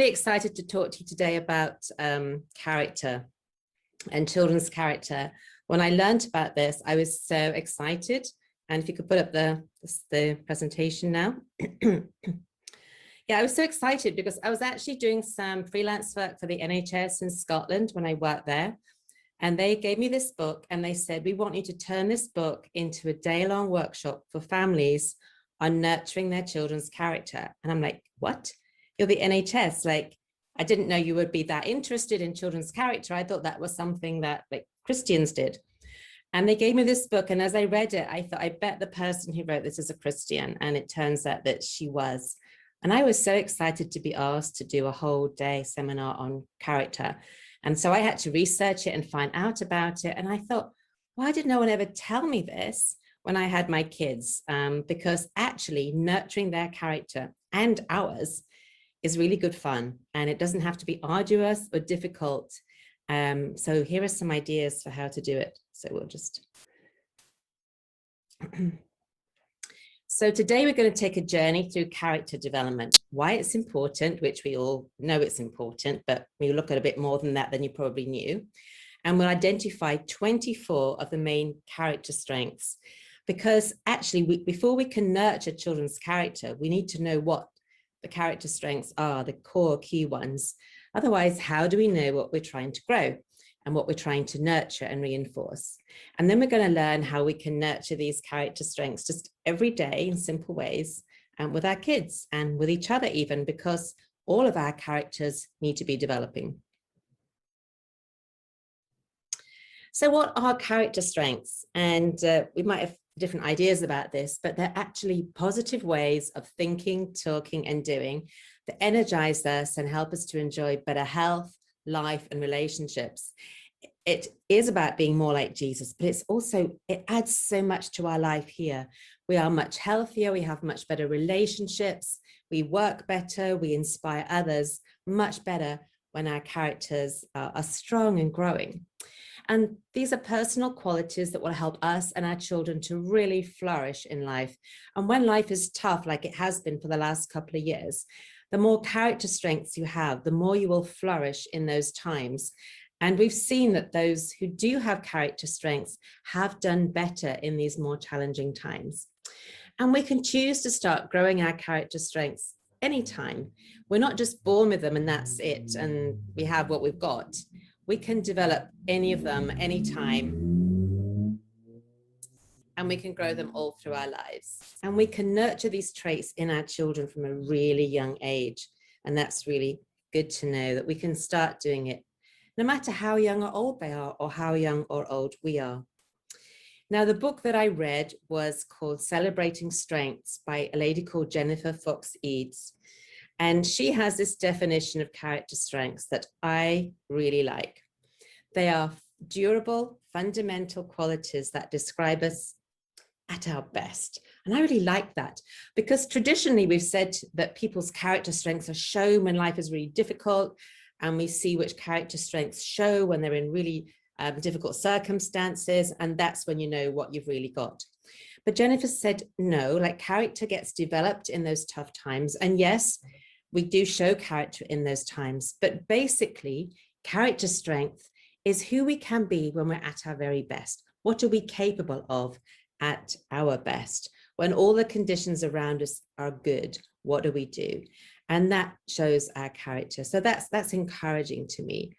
really excited to talk to you today about character and children's character. When I learned about this, I was so excited. And if you could put up the presentation now. Yeah, I was so excited because I was actually doing some freelance work for the NHS in Scotland when I worked there. And they gave me this book and they said, we want you to turn this book into a day-long workshop for families on nurturing their children's character. And I'm like, what? You're the NHS? Like, I didn't know you would be that interested in children's character. I thought that was something that like Christians did. And they gave me this book. And as I read it, I thought, I bet the person who wrote this is a Christian. And it turns out that she was. And I was so excited to be asked to do a whole day seminar on character. And so I had to research it and find out about it. And I thought, why did no one ever tell me this when I had my kids? Because actually nurturing their character and ours is really good fun. And it doesn't have to be arduous or difficult. So here are some ideas for how to do it. So we'll just... So today we're going to take a journey through character development, why it's important, which we all know it's important, but when you look at a bit more than that, then you probably knew. And we'll identify 24 of the main character strengths, because actually before we can nurture children's character, we need to know what the character strengths are, the core key ones. Otherwise, how do we know what we're trying to grow and what we're trying to nurture and reinforce? And then we're going to learn how we can nurture these character strengths just every day in simple ways, and with our kids and with each other even, because all of our characters need to be developing. So what are character strengths? And we might have different ideas about this, but they're actually positive ways of thinking, talking, and doing that energize us and help us to enjoy better health, life, and relationships. It is about being more like Jesus, but it's also, it adds so much to our life here. We are much healthier, we have much better relationships, we work better, we inspire others much better when our characters are strong and growing. And these are personal qualities that will help us and our children to really flourish in life. And when life is tough, like it has been for the last couple of years, the more character strengths you have, the more you will flourish in those times. And we've seen that those who do have character strengths have done better in these more challenging times. And we can choose to start growing our character strengths anytime. We're not just born with them and that's it, and we have what we've got. We can develop any of them anytime, and we can grow them all through our lives. And we can nurture these traits in our children from a really young age. And that's really good to know that we can start doing it no matter how young or old they are, or how young or old we are. Now, the book that I read was called Celebrating Strengths by a lady called Jennifer Fox Eads. And she has this definition of character strengths that I really like. They are durable, fundamental qualities that describe us at our best. And I really like that, because traditionally we've said that people's character strengths are shown when life is really difficult, and we see which character strengths show when they're in really difficult circumstances, and that's when you know what you've really got. But Jennifer said, no, like character gets developed in those tough times. And yes, we do show character in those times, but basically character strength is who we can be when we're at our very best. What are we capable of at our best? When all the conditions around us are good, what do we do? And that shows our character. So that's encouraging to me,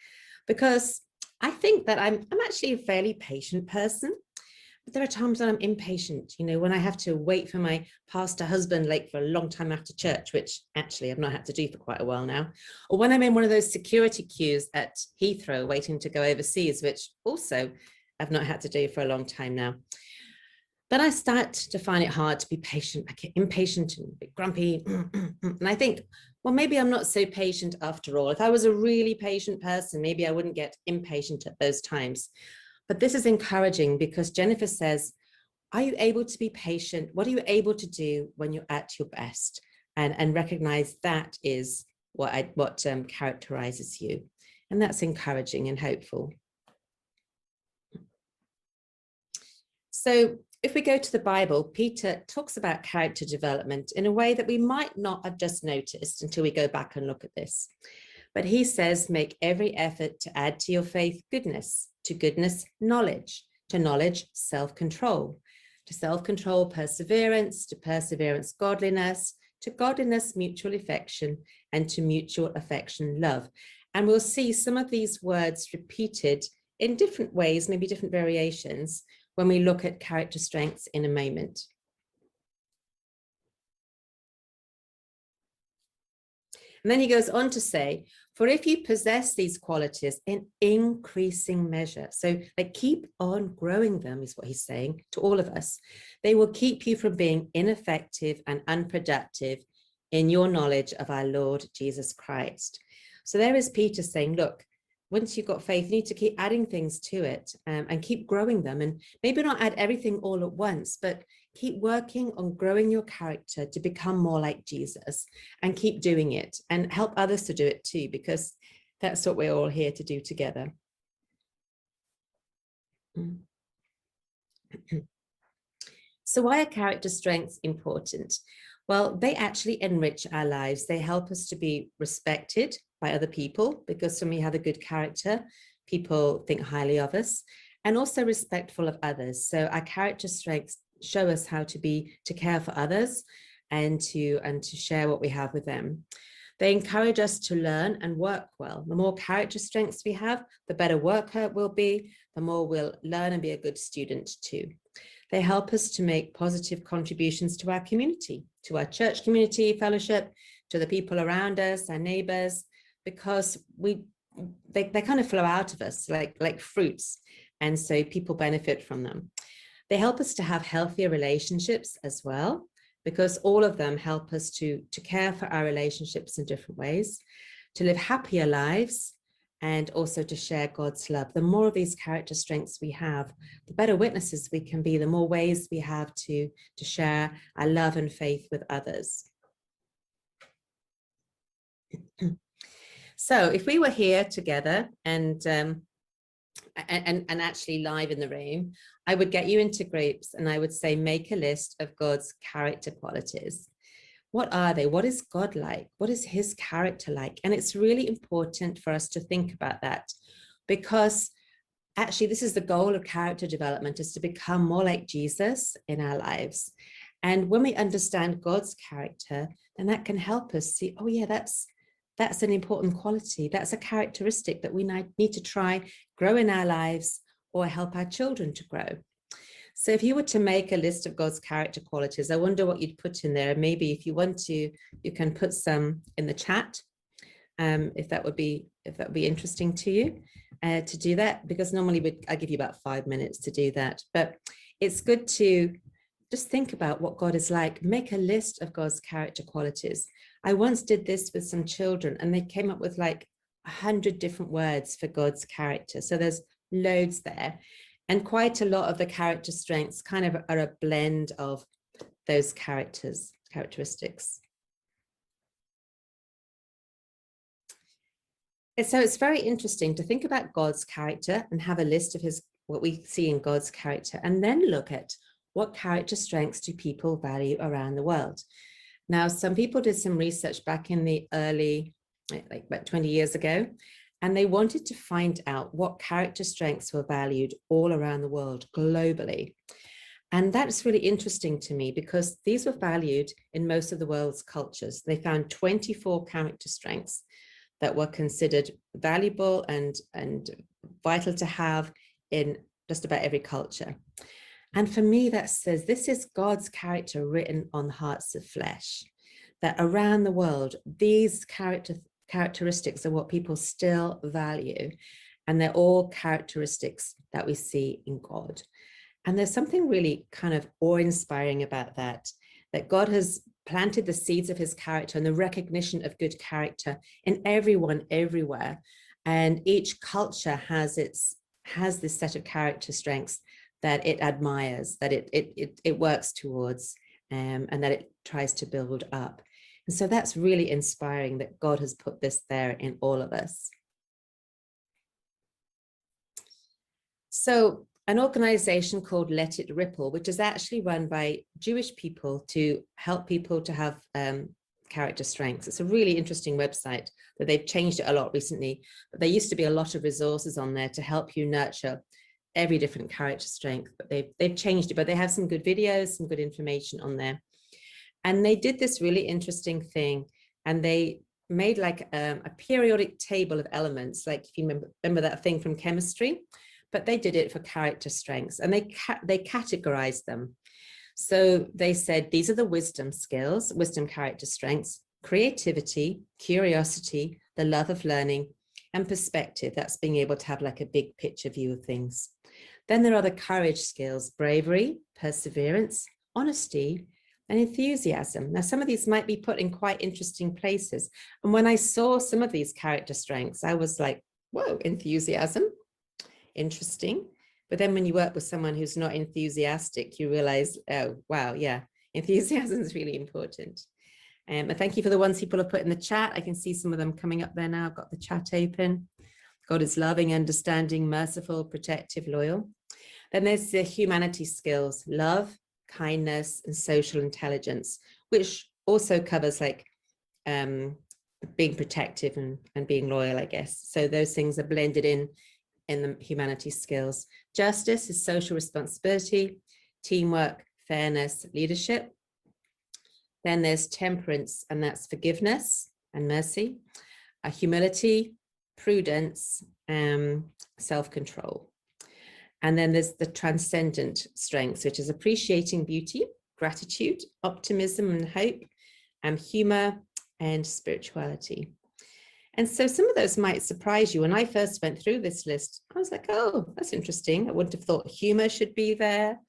because I think that I'm actually a fairly patient person. But there are times when I'm impatient, you know, when I have to wait for my pastor husband like for a long time after church, which actually I've not had to do for quite a while now. Or when I'm in one of those security queues at Heathrow waiting to go overseas, which also I've not had to do for a long time now. Then I start to find it hard to be patient. I get impatient and a bit grumpy. And I think, well, maybe I'm not so patient after all. If I was a really patient person, maybe I wouldn't get impatient at those times. But this is encouraging, because Jennifer says, are you able to be patient? What are you able to do when you're at your best? And recognize that is what characterizes you. And that's encouraging and hopeful. So if we go to the Bible, Peter talks about character development in a way that we might not have just noticed until we go back and look at this. But he says, make every effort to add to your faith goodness, to goodness, knowledge, to knowledge, self-control, to self-control, perseverance, to perseverance, godliness, to godliness, mutual affection, and to mutual affection, love. And we'll see some of these words repeated in different ways, maybe different variations, when we look at character strengths in a moment. And then he goes on to say, for if you possess these qualities in increasing measure, so like keep on growing them is what he's saying to all of us, they will keep you from being ineffective and unproductive in your knowledge of our Lord Jesus Christ. So there is Peter saying, look, once you've got faith, you need to keep adding things to it and keep growing them. And maybe not add everything all at once, but keep working on growing your character to become more like Jesus, and keep doing it and help others to do it too, because that's what we're all here to do together. So why are character strengths important? Well, they actually enrich our lives. They help us to be respected by other people, because when we have a good character, people think highly of us, and also respectful of others. So our character strengths show us how to care for others and to share what we have with them. They encourage us to learn and work well. The more character strengths we have, the better worker we'll be, the more we'll learn and be a good student too. They help us to make positive contributions to our community, to our church community, fellowship, to the people around us, our neighbors, because they kind of flow out of us like fruits. And so people benefit from them. They help us to have healthier relationships as well, because all of them help us to care for our relationships in different ways, to live happier lives, and also to share God's love. The more of these character strengths we have, the better witnesses we can be, the more ways we have to share our love and faith with others. So if we were here together and actually live in the room, I would get you into groups and I would say, make a list of God's character qualities. What are they? What is God like? What is his character like? And it's really important for us to think about that, because actually this is the goal of character development, is to become more like Jesus in our lives. And when we understand God's character, then that can help us see, oh yeah, that's an important quality. That's a characteristic that we need to try grow in our lives or help our children to grow. So if you were to make a list of God's character qualities, I wonder what you'd put in there. Maybe if you want to, you can put some in the chat, if that would be interesting to you to do that, because normally I give you about 5 minutes to do that. But it's good to just think about what God is like. Make a list of God's character qualities. I once did this with some children and they came up with like 100 different words for God's character. So there's loads there. And quite a lot of the character strengths kind of are a blend of those characteristics. And so it's very interesting to think about God's character and have a list of what we see in God's character, and then look at what character strengths do people value around the world. Now, some people did some research back in the early, like about 20 years ago, and they wanted to find out what character strengths were valued all around the world globally. And that's really interesting to me, because these were valued in most of the world's cultures. They found 24 character strengths that were considered valuable and vital to have in just about every culture. And for me, that says this is God's character written on the hearts of flesh, that around the world, these characteristics are what people still value. And they're all characteristics that we see in God. And there's something really kind of awe-inspiring about that God has planted the seeds of his character and the recognition of good character in everyone, everywhere. And each culture has this set of character strengths that it admires, that it works towards, and that it tries to build up. And so that's really inspiring that God has put this there in all of us. So an organization called Let It Ripple, which is actually run by Jewish people to help people to have character strengths. It's a really interesting website that they've changed it a lot recently, but there used to be a lot of resources on there to help you nurture every different character strength, but they've changed it, but they have some good videos, some good information on there. And they did this really interesting thing, and they made like a periodic table of elements, like if you remember that thing from chemistry, but they did it for character strengths, and they categorized them. So they said, these are the wisdom skills, wisdom character strengths, creativity, curiosity, the love of learning, and perspective. That's being able to have like a big picture view of things. Then there are the courage skills, bravery, perseverance, honesty, and enthusiasm. Now, some of these might be put in quite interesting places. And when I saw some of these character strengths, I was like, whoa, enthusiasm, interesting. But then when you work with someone who's not enthusiastic, you realize, oh, wow, yeah, enthusiasm is really important. And thank you for the ones people have put in the chat. I can see some of them coming up there now. I've got the chat open. God is loving, understanding, merciful, protective, loyal. Then there's the humanity skills, love, kindness, and social intelligence, which also covers like being protective and being loyal, I guess. So those things are blended in the humanity skills. Justice is social responsibility, teamwork, fairness, leadership. Then there's temperance, and that's forgiveness and mercy, humility, prudence, self-control. And then there's the transcendent strengths, which is appreciating beauty, gratitude, optimism and hope, humor, and spirituality. And so some of those might surprise you. When I first went through this list, I was like, oh, that's interesting. I wouldn't have thought humor should be there.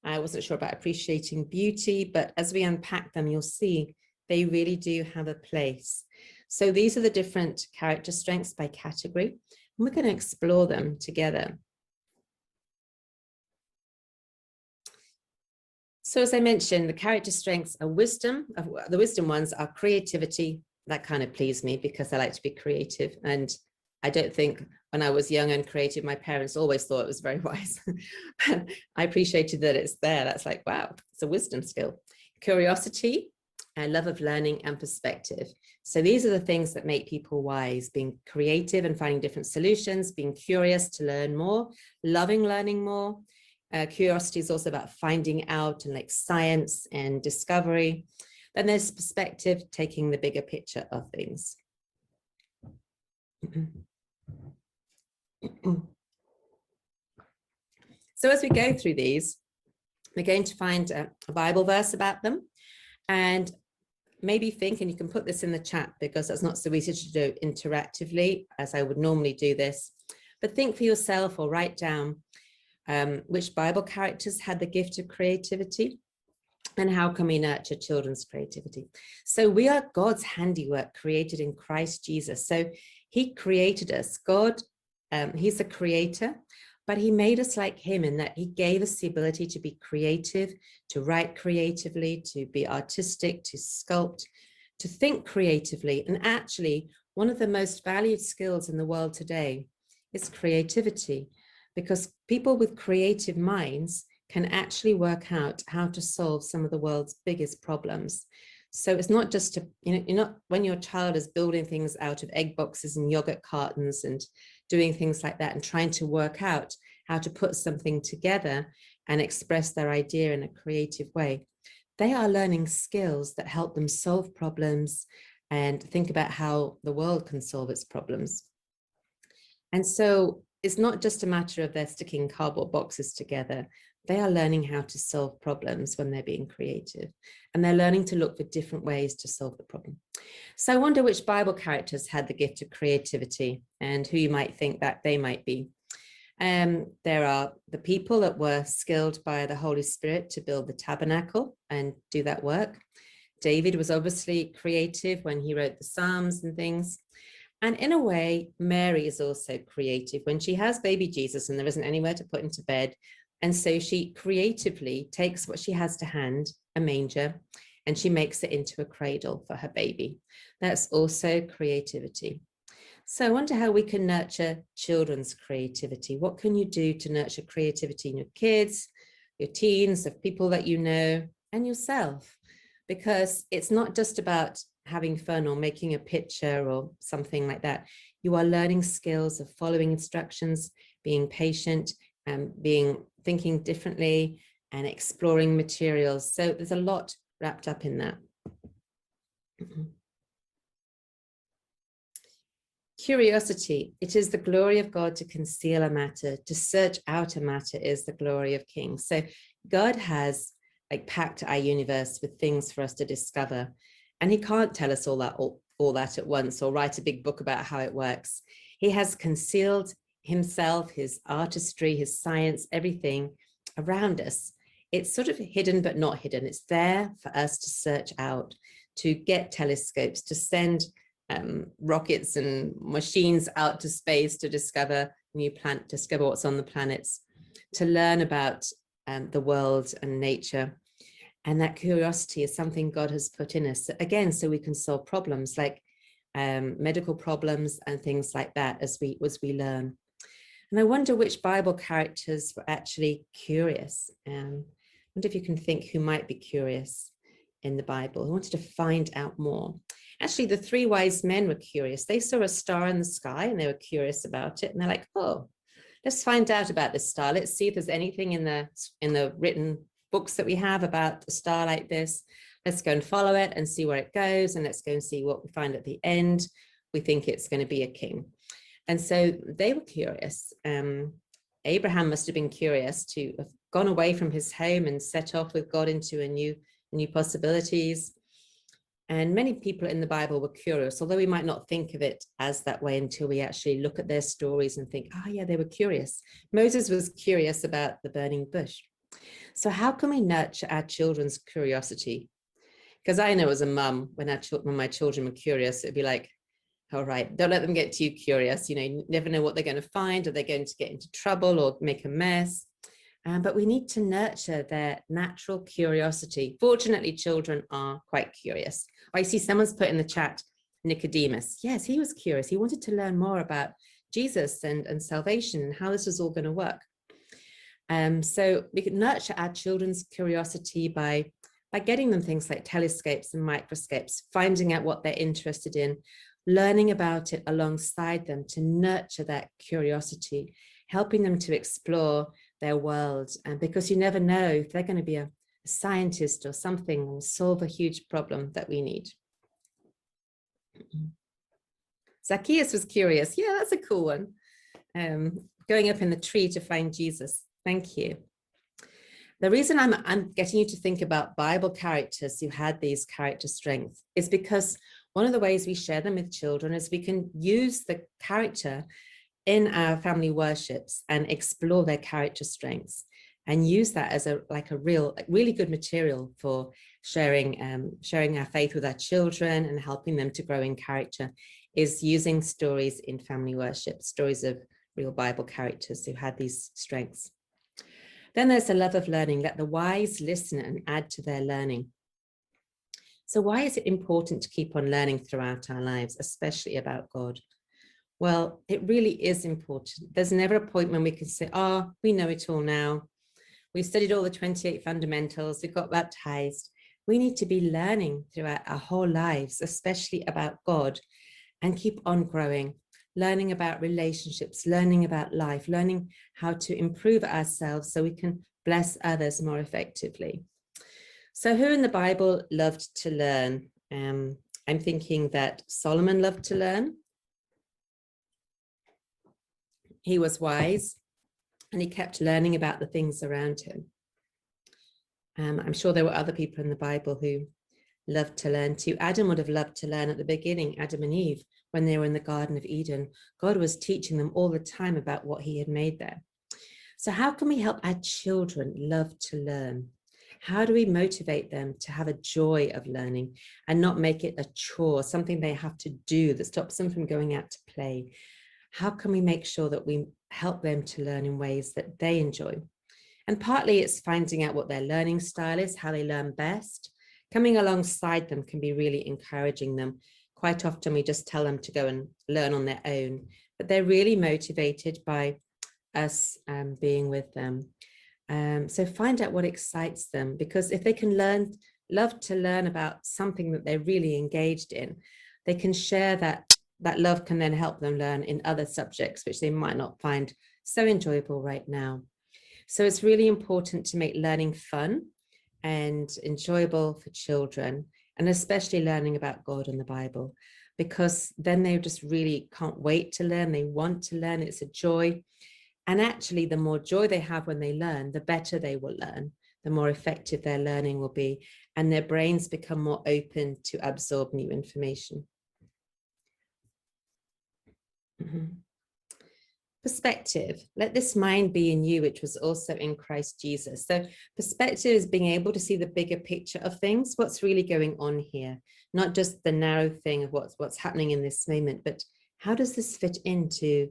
I wasn't sure about appreciating beauty, but as we unpack them, you'll see they really do have a place. So these are the different character strengths by category, and we're going to explore them together. So as I mentioned, the character strengths are wisdom. The wisdom ones are creativity. That kind of pleased me because I like to be creative. And I don't think when I was young and creative, my parents always thought it was very wise. But I appreciated that it's there. That's like, wow, it's a wisdom skill. Curiosity, love of learning, and perspective. So these are the things that make people wise: being creative and finding different solutions, being curious to learn more, loving learning more. Curiosity is also about finding out and like science and discovery. Then there's perspective, taking the bigger picture of things. So as we go through these, we're going to find a Bible verse about them, and maybe think, and you can put this in the chat because that's not so easy to do interactively as I would normally do this, but think for yourself or write down which Bible characters had the gift of creativity, and how can we nurture children's creativity? So we are God's handiwork, created in Christ Jesus. So he created us. God, he's a creator, but he made us like him in that he gave us the ability to be creative, to write creatively, to be artistic, to sculpt, to think creatively. And actually, one of the most valued skills in the world today is creativity, because people with creative minds can actually work out how to solve some of the world's biggest problems. So it's not just to, you're not, when your child is building things out of egg boxes and yogurt cartons and doing things like that and trying to work out how to put something together and express their idea in a creative way, they are learning skills that help them solve problems and think about how the world can solve its problems. And so it's not just a matter of they're sticking cardboard boxes together. They are learning how to solve problems when they're being creative, and they're learning to look for different ways to solve the problem. So I wonder which Bible characters had the gift of creativity and who you might think that they might be. There are the people that were skilled by the Holy Spirit to build the tabernacle and do that work. David was obviously creative when he wrote the Psalms and things. And in a way, Mary is also creative when she has baby Jesus and there isn't anywhere to put him to bed. And so she creatively takes what she has to hand, a manger, and she makes it into a cradle for her baby. That's also creativity. So I wonder how we can nurture children's creativity. What can you do to nurture creativity in your kids, your teens, of people that you know, and yourself? Because it's not just about having fun or making a picture or something like that. You are learning skills of following instructions, being patient, and thinking differently, and exploring materials. So there's a lot wrapped up in that. Curiosity, it is the glory of God to conceal a matter, to search out a matter is the glory of kings. So God has like packed our universe with things for us to discover. And he can't tell us all that at once or write a big book about how it works. He has concealed himself, his artistry, his science, everything around us. It's sort of hidden, but not hidden. It's there for us to search out, to get telescopes, to send rockets and machines out to space to discover discover what's on the planets, to learn about the world and nature. And that curiosity is something God has put in us, again, so we can solve problems like medical problems and things like that as we learn. And I wonder which Bible characters were actually curious. I wonder if you can think who might be curious in the Bible, who wanted to find out more. Actually, the three wise men were curious. They saw a star in the sky and they were curious about it. And they're like, oh, let's find out about this star. Let's see if there's anything in the written books that we have about a star like this. Let's go and follow it and see where it goes. And let's go and see what we find at the end. We think it's going to be a king. And so they were curious. Abraham must have been curious to have gone away from his home and set off with God into new possibilities. And many people in the Bible were curious, although we might not think of it as that way until we actually look at their stories and think, oh yeah, they were curious. Moses was curious about the burning bush. So how can we nurture our children's curiosity? Because I know as a mum, when my children were curious, it'd be like, all right, don't let them get too curious. You never know what they're going to find. Are they going to get into trouble or make a mess? But we need to nurture their natural curiosity. Fortunately, children are quite curious. I see someone's put in the chat, Nicodemus. Yes, he was curious. He wanted to learn more about Jesus and salvation and how this was all going to work. So we can nurture our children's curiosity by getting them things like telescopes and microscopes, finding out what they're interested in, learning about it alongside them to nurture that curiosity, helping them to explore their world. And because you never know if they're going to be a scientist or something or solve a huge problem that we need. Zacchaeus was curious. Yeah, that's a cool one. Going up in the tree to find Jesus. Thank you. The reason I'm getting you to think about Bible characters who had these character strengths is because one of the ways we share them with children is we can use the character in our family worships and explore their character strengths and use that as really good material for sharing our faith with our children and helping them to grow in character, is using stories in family worship, stories of real Bible characters who had these strengths. Then there's a love of learning. Let the wise listen and add to their learning. So why is it important to keep on learning throughout our lives, especially about God? Well, it really is important. There's never a point when we can say, oh, we know it all now. We've studied all the 28 fundamentals. We've got baptized. We need to be learning throughout our whole lives, especially about God, and keep on growing, learning about relationships, learning about life, learning how to improve ourselves so we can bless others more effectively. So who in the Bible loved to learn? I'm thinking that Solomon loved to learn. He was wise and he kept learning about the things around him. I'm sure there were other people in the Bible who loved to learn too. Adam would have loved to learn at the beginning, Adam and Eve, when they were in the Garden of Eden. God was teaching them all the time about what he had made there. So how can we help our children love to learn? How do we motivate them to have a joy of learning and not make it a chore, something they have to do that stops them from going out to play? How can we make sure that we help them to learn in ways that they enjoy? And partly it's finding out what their learning style is, how they learn best. Coming alongside them can be really encouraging them, quite often we just tell them to go and learn on their own, but they're really motivated by us being with them. So find out what excites them, because if they can love to learn about something that they're really engaged in, they can share that love can then help them learn in other subjects, which they might not find so enjoyable right now. So it's really important to make learning fun and enjoyable for children, and especially learning about God and the Bible, because then they just really can't wait to learn. They want to learn. It's a joy. And actually, the more joy they have when they learn, the better they will learn, the more effective their learning will be, and their brains become more open to absorb new information. Perspective. Let this mind be in you, which was also in Christ Jesus. So perspective is being able to see the bigger picture of things, what's really going on here, not just the narrow thing of what's happening in this moment, but how does this fit into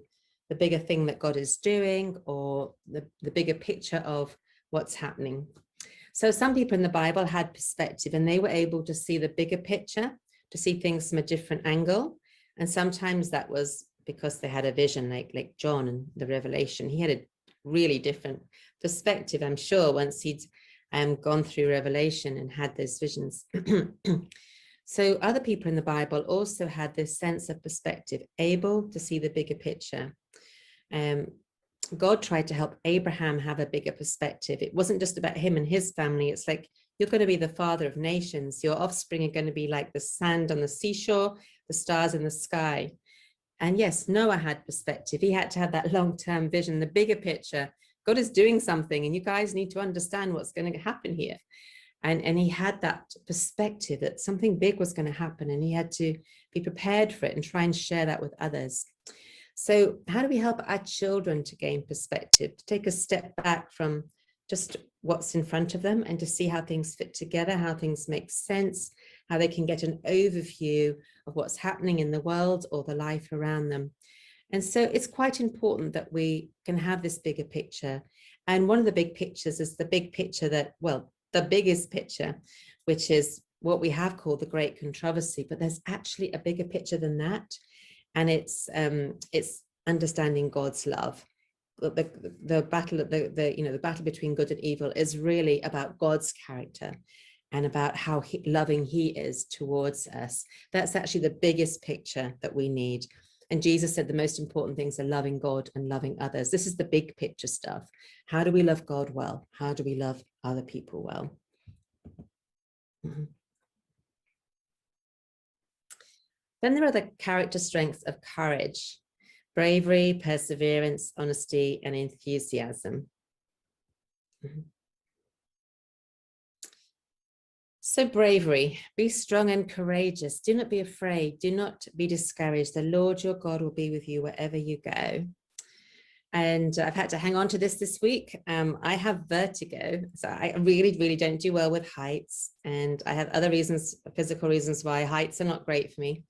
the bigger thing that God is doing, or the bigger picture of what's happening. So some people in the Bible had perspective, and they were able to see the bigger picture, to see things from a different angle. And sometimes that was because they had a vision, like John in the Revelation. He had a really different perspective, I'm sure, once he'd gone through Revelation and had those visions. So other people in the Bible also had this sense of perspective, able to see the bigger picture. God tried to help Abraham have a bigger perspective. It wasn't just about him and his family. It's like, you're going to be the father of nations. Your offspring are going to be like the sand on the seashore, the stars in the sky. And yes, Noah had perspective. He had to have that long-term vision, the bigger picture. God is doing something, and you guys need to understand what's going to happen here. And he had that perspective that something big was going to happen, and he had to be prepared for it and try and share that with others. So how do we help our children to gain perspective, to take a step back from just what's in front of them and to see how things fit together, how things make sense, how they can get an overview of what's happening in the world or the life around them? And so it's quite important that we can have this bigger picture. And one of the big pictures is the big picture that, well, the biggest picture, which is what we have called the Great Controversy, but there's actually a bigger picture than that. And it's understanding God's love. The battle, the battle between good and evil is really about God's character and about how loving he is towards us. That's actually the biggest picture that we need. And Jesus said the most important things are loving God and loving others. This is the big picture stuff. How do we love God well? How do we love other people well? Mm-hmm. Then there are the character strengths of courage, bravery, perseverance, honesty, and enthusiasm. Mm-hmm. So bravery, be strong and courageous. Do not be afraid. Do not be discouraged. The Lord your God will be with you wherever you go. And I've had to hang on to this week. I have vertigo, so I really, really don't do well with heights. And I have other reasons, physical reasons why heights are not great for me.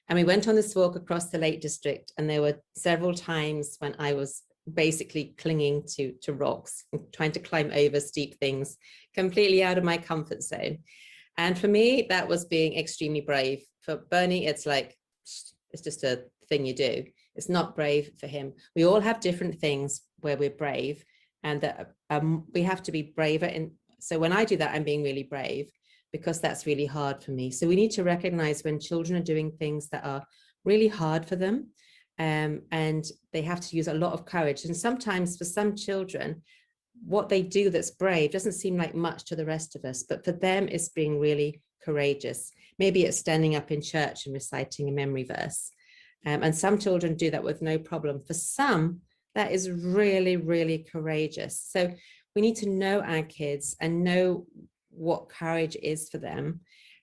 And we went on this walk across the Lake District, and there were several times when I was basically clinging to rocks, trying to climb over steep things, completely out of my comfort zone. And for me, that was being extremely brave. For Bernie, it's like, it's just a thing you do. It's not brave for him. We all have different things where we're brave, and that we have to be braver. And so when I do that, I'm being really brave, because that's really hard for me. So we need to recognize when children are doing things that are really hard for them, and they have to use a lot of courage. And sometimes for some children, what they do that's brave doesn't seem like much to the rest of us, but for them, it's being really courageous. Maybe it's standing up in church and reciting a memory verse. And some children do that with no problem. For some, that is really, really courageous. So we need to know our kids and know what courage is for them,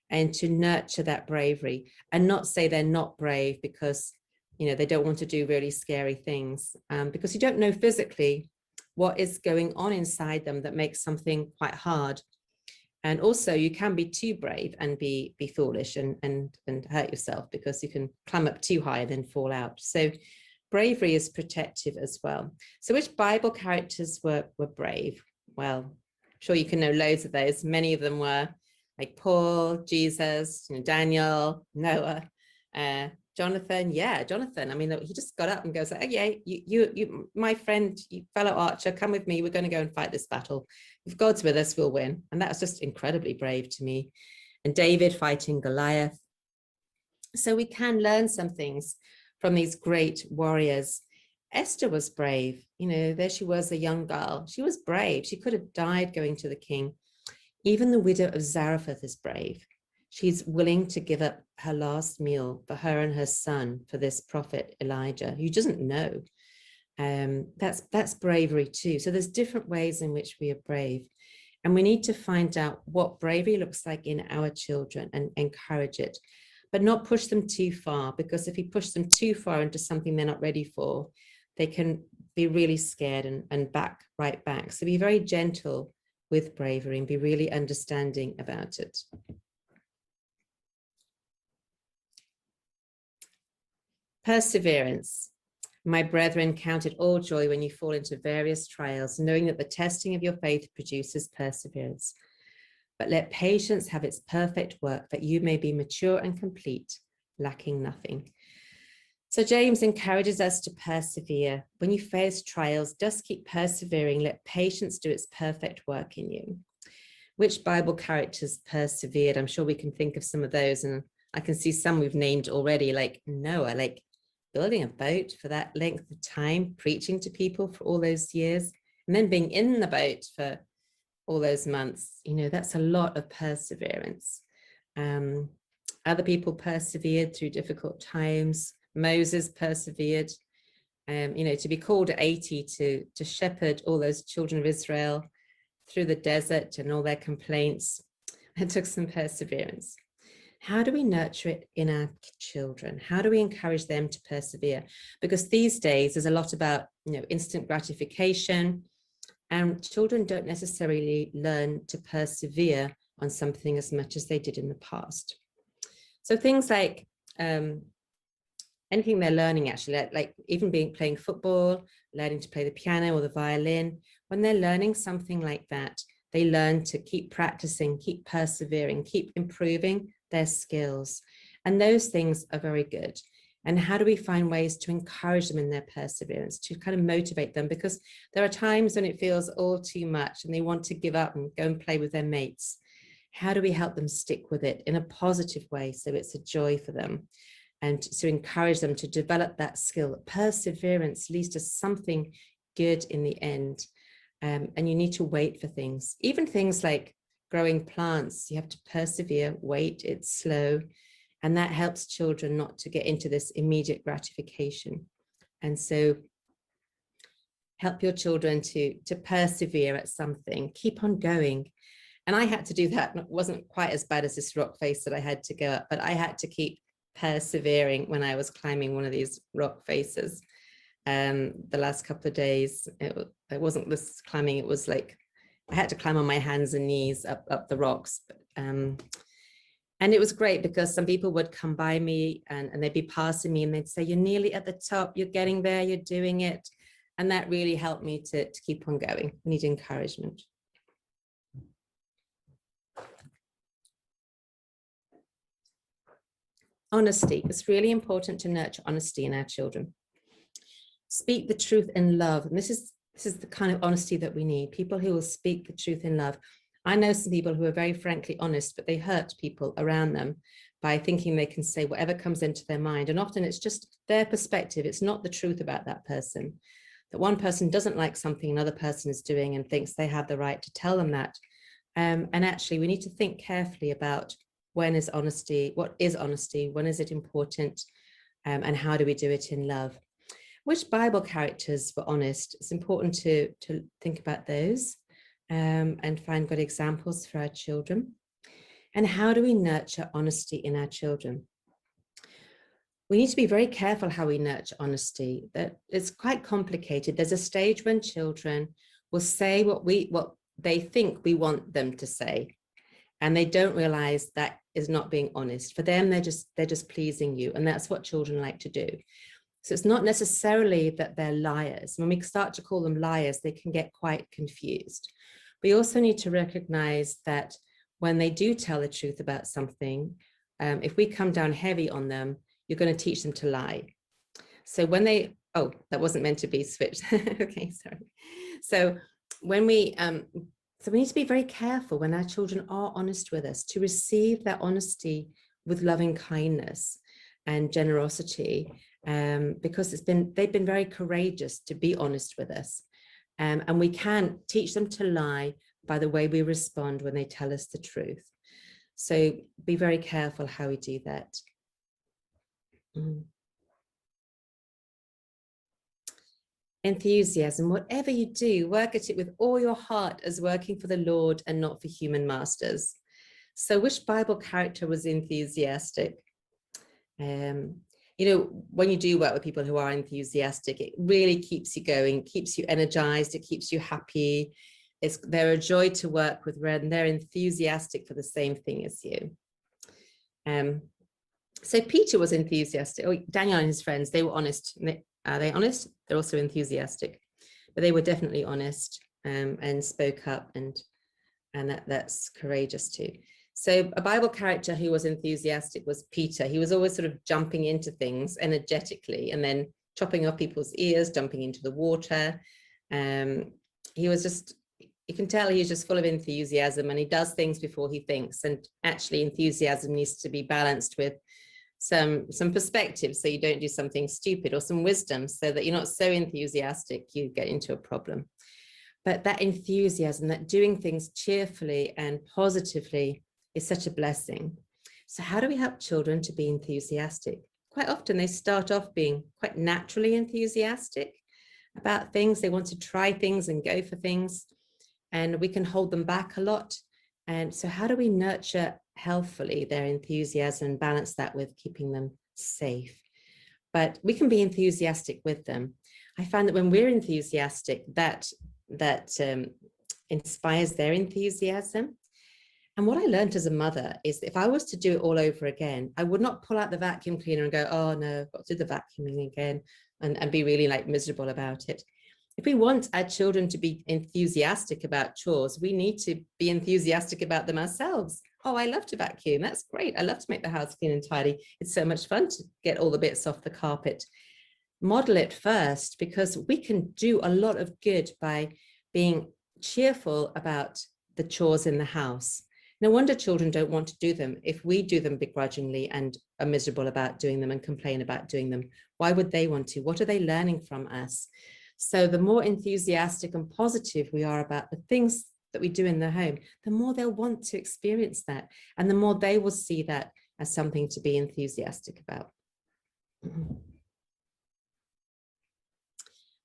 and to nurture that bravery, and not say they're not brave because, they don't want to do really scary things, because you don't know physically what is going on inside them that makes something quite hard. And also you can be too brave and be foolish and hurt yourself, because you can climb up too high and then fall out. So bravery is protective as well. So which Bible characters were brave? Well, I'm sure you can know loads of those. Many of them were like Paul, Jesus, Daniel, Noah. Jonathan, yeah, Jonathan. I mean, he just got up and goes, oh, yeah, you, my friend, you fellow archer, come with me. We're going to go and fight this battle. If God's with us, we'll win. And that was just incredibly brave to me. And David fighting Goliath. So we can learn some things from these great warriors. Esther was brave. You know, there she was, a young girl. She was brave. She could have died going to the king. Even the widow of Zarephath is brave. She's willing to give up her last meal for her and her son for this prophet Elijah, who doesn't know. That's bravery too. So there's different ways in which we are brave. And we need to find out what bravery looks like in our children and encourage it, but not push them too far, because if we push them too far into something they're not ready for, they can be really scared and back right back. So be very gentle with bravery and be really understanding about it. Perseverance. My brethren, count it all joy when you fall into various trials, knowing that the testing of your faith produces perseverance. But let patience have its perfect work, that you may be mature and complete, lacking nothing. So James encourages us to persevere. When you face trials, just keep persevering. Let patience do its perfect work in you. Which Bible characters persevered? I'm sure we can think of some of those, and I can see some we've named already, like Noah, like building a boat for that length of time, preaching to people for all those years, and then being in the boat for all those months. You know, that's a lot of perseverance. Other people persevered through difficult times. Moses persevered. You know, to be called at 80 to shepherd all those children of Israel through the desert and all their complaints, it took some perseverance. How do we nurture it in our children? How do we encourage them to persevere? Because these days there's a lot about, you know, instant gratification, and children don't necessarily learn to persevere on something as much as they did in the past. So things like anything they're learning, actually, like even playing football, learning to play the piano or the violin, when they're learning something like that, they learn to keep practicing, keep persevering, keep improving their skills. And those things are very good. And how do we find ways to encourage them in their perseverance, to kind of motivate them? Because there are times when it feels all too much and they want to give up and go and play with their mates. How do we help them stick with it in a positive way so it's a joy for them? And to encourage them to develop that skill. Perseverance leads to something good in the end. And you need to wait for things. Even things like growing plants, you have to persevere, wait, it's slow. And that helps children not to get into this immediate gratification. And so help your children to persevere at something, keep on going. And I had to do that. It wasn't quite as bad as this rock face that I had to go up, but I had to keep persevering when I was climbing one of these rock faces. The last couple of days, it wasn't this climbing, it was like I had to climb on my hands and knees up the rocks. And it was great because some people would come by me and they'd be passing me and they'd say, you're nearly at the top, you're getting there, you're doing it. And that really helped me to keep on going. We need encouragement. Honesty. It's really important to nurture honesty in our children. Speak the truth in love. And this is the kind of honesty that we need. People who will speak the truth in love. I know some people who are very frankly honest, but they hurt people around them by thinking they can say whatever comes into their mind. And often it's just their perspective. It's not the truth about that person. That one person doesn't like something another person is doing and thinks they have the right to tell them that. And actually, we need to think carefully about when is honesty, what is honesty, when is it important, and how do we do it in love? Which Bible characters were honest? It's important to think about those and find good examples for our children. And how do we nurture honesty in our children? We need to be very careful how we nurture honesty. That it's quite complicated. There's a stage when children will say what they think we want them to say, and they don't realize that is not being honest. For them, they're just pleasing you, and that's what children like to do. So it's not necessarily that they're liars. When we start to call them liars, they can get quite confused. We also need to recognize that when they do tell the truth about something, if we come down heavy on them, you're going to teach them to lie. So when they, oh, that wasn't meant to be switched. Okay, sorry. So when we need to be very careful when our children are honest with us, to receive that honesty with loving kindness and generosity, because they've been very courageous to be honest with us. And we can teach them to lie by the way we respond when they tell us the truth. So be very careful how we do that. Enthusiasm. Whatever you do, work at it with all your heart as working for the Lord and not for human masters. So which Bible character was enthusiastic? You know, when you do work with people who are enthusiastic, it really keeps you going, keeps you energized, it keeps you happy. They're a joy to work with, and they're enthusiastic for the same thing as you. So Peter was enthusiastic. Oh, Daniel and his friends, they were honest. Are they honest? They're also enthusiastic, but they were definitely honest, and spoke up, and that's courageous too. So a Bible character who was enthusiastic was Peter. He was always sort of jumping into things energetically and then chopping off people's ears, jumping into the water. He was just, you can tell he's just full of enthusiasm, and he does things before he thinks. And actually enthusiasm needs to be balanced with some perspective, so you don't do something stupid, or some wisdom, so that you're not so enthusiastic you get into a problem. But that enthusiasm, that doing things cheerfully and positively, is such a blessing. So how do we help children to be enthusiastic? Quite often they start off being quite naturally enthusiastic about things. They want to try things and go for things, and we can hold them back a lot. And so how do we nurture healthfully their enthusiasm and balance that with keeping them safe? But we can be enthusiastic with them. I find that when we're enthusiastic, that inspires their enthusiasm. And what I learned as a mother is that if I was to do it all over again, I would not pull out the vacuum cleaner and go, oh no, I've got to do the vacuuming again, and be really like miserable about it. If we want our children to be enthusiastic about chores, we need to be enthusiastic about them ourselves. Oh, I love to vacuum. That's great. I love to make the house clean and tidy. It's so much fun to get all the bits off the carpet. Model it first, because we can do a lot of good by being cheerful about the chores in the house. No wonder children don't want to do them if we do them begrudgingly and are miserable about doing them and complain about doing them. Why would they want to? What are they learning from us? So the more enthusiastic and positive we are about the things that we do in the home, the more they'll want to experience that, and the more they will see that as something to be enthusiastic about.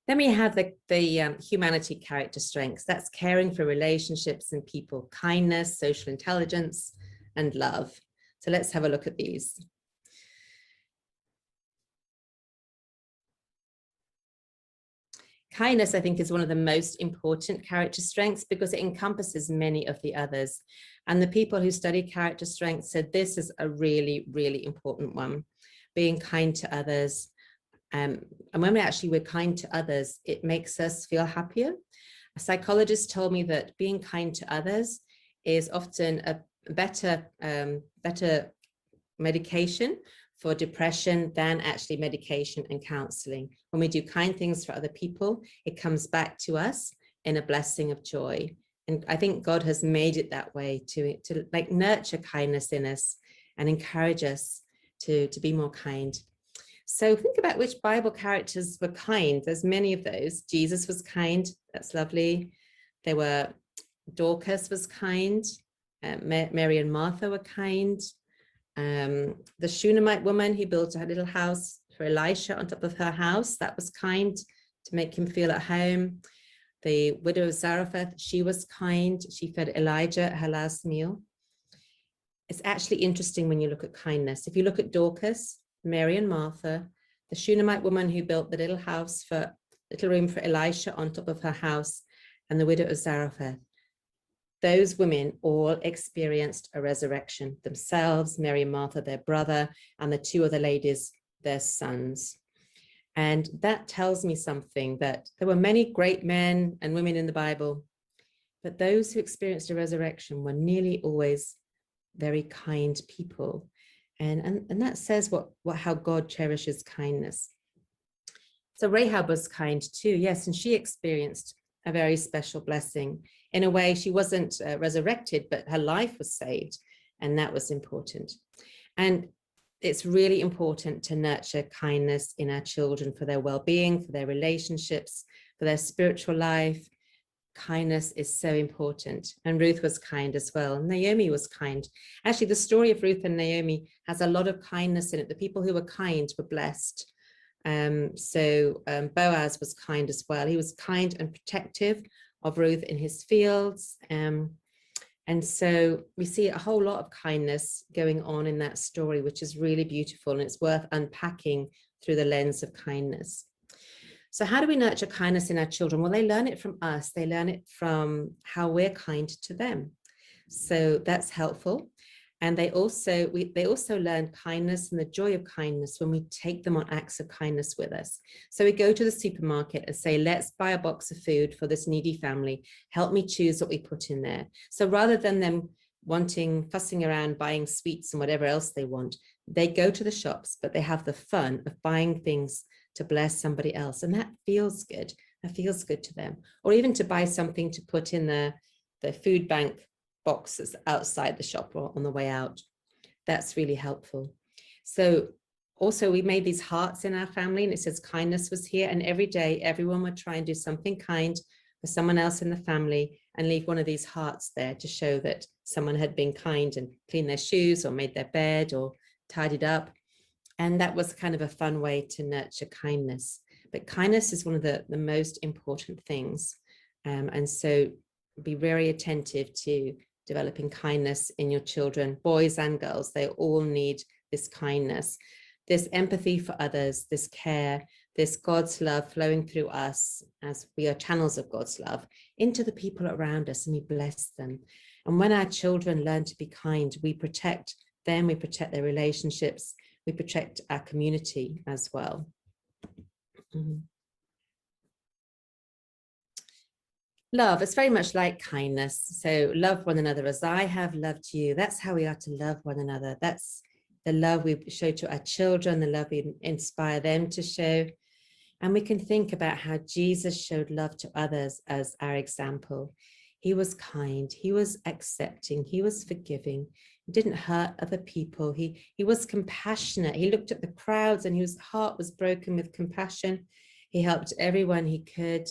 Then we have the humanity character strengths. That's caring for relationships and people, kindness, social intelligence, and love. So let's have a look at these. Kindness, I think, is one of the most important character strengths because it encompasses many of the others. And the people who study character strengths said this is a really, really important one. Being kind to others. And when we're kind to others, it makes us feel happier. A psychologist told me that being kind to others is often a better medication for depression than actually medication and counseling. When we do kind things for other people, it comes back to us in a blessing of joy. And I think God has made it that way to like nurture kindness in us and encourage us to be more kind. So think about which Bible characters were kind. There's many of those. Jesus was kind. That's lovely. There were Dorcas was kind. Mary and Martha were kind. The Shunammite woman who built a little house for Elisha on top of her house, that was kind to make him feel at home. The widow of Zarephath, she was kind. She fed Elijah at her last meal. It's actually interesting when you look at kindness. If you look at Dorcas, Mary and Martha, the Shunammite woman who built the little room for Elisha on top of her house, and the widow of Zarephath, those women all experienced a resurrection themselves. Mary and Martha, their brother, and the two other ladies, their sons. And that tells me something, that there were many great men and women in the Bible, but those who experienced a resurrection were nearly always very kind people. And that says how God cherishes kindness. So Rahab was kind too, yes, and she experienced a very special blessing. In a way, she wasn't resurrected, but her life was saved, and that was important. And it's really important to nurture kindness in our children for their well-being, for their relationships, for their spiritual life. Kindness is so important. And Ruth was kind as well. Naomi was kind. Actually, the story of Ruth and Naomi has a lot of kindness in it. The people who were kind were blessed. Boaz was kind as well. He was kind and protective of Ruth in his fields. And so we see a whole lot of kindness going on in that story, which is really beautiful, and it's worth unpacking through the lens of kindness. So how do we nurture kindness in our children? Well, they learn it from us. They learn it from how we're kind to them. So that's helpful. And they also learn kindness and the joy of kindness when we take them on acts of kindness with us. So we go to the supermarket and say, let's buy a box of food for this needy family. Help me choose what we put in there. So rather than them fussing around, buying sweets and whatever else they want, they go to the shops, but they have the fun of buying things to bless somebody else. And that feels good. That feels good to them. Or even to buy something to put in the food bank boxes outside the shop or on the way out. That's really helpful. So also we made these hearts in our family, and it says kindness was here, and every day everyone would try and do something kind for someone else in the family and leave one of these hearts there to show that someone had been kind and cleaned their shoes or made their bed or tidied up. And that was kind of a fun way to nurture kindness. But kindness is one of the most important things. And so be very attentive to developing kindness in your children, boys and girls. They all need this kindness, this empathy for others, this care, this God's love flowing through us as we are channels of God's love into the people around us, and we bless them. And when our children learn to be kind, we protect them, we protect their relationships, we protect our community as well. Love, it's very much like kindness. So love one another as I have loved you. That's how we are to love one another. That's the love we show to our children, the love we inspire them to show. And we can think about how Jesus showed love to others as our example. He was kind, he was accepting, he was forgiving, he didn't hurt other people, he was compassionate. He looked at the crowds and his heart was broken with compassion. He helped everyone he could.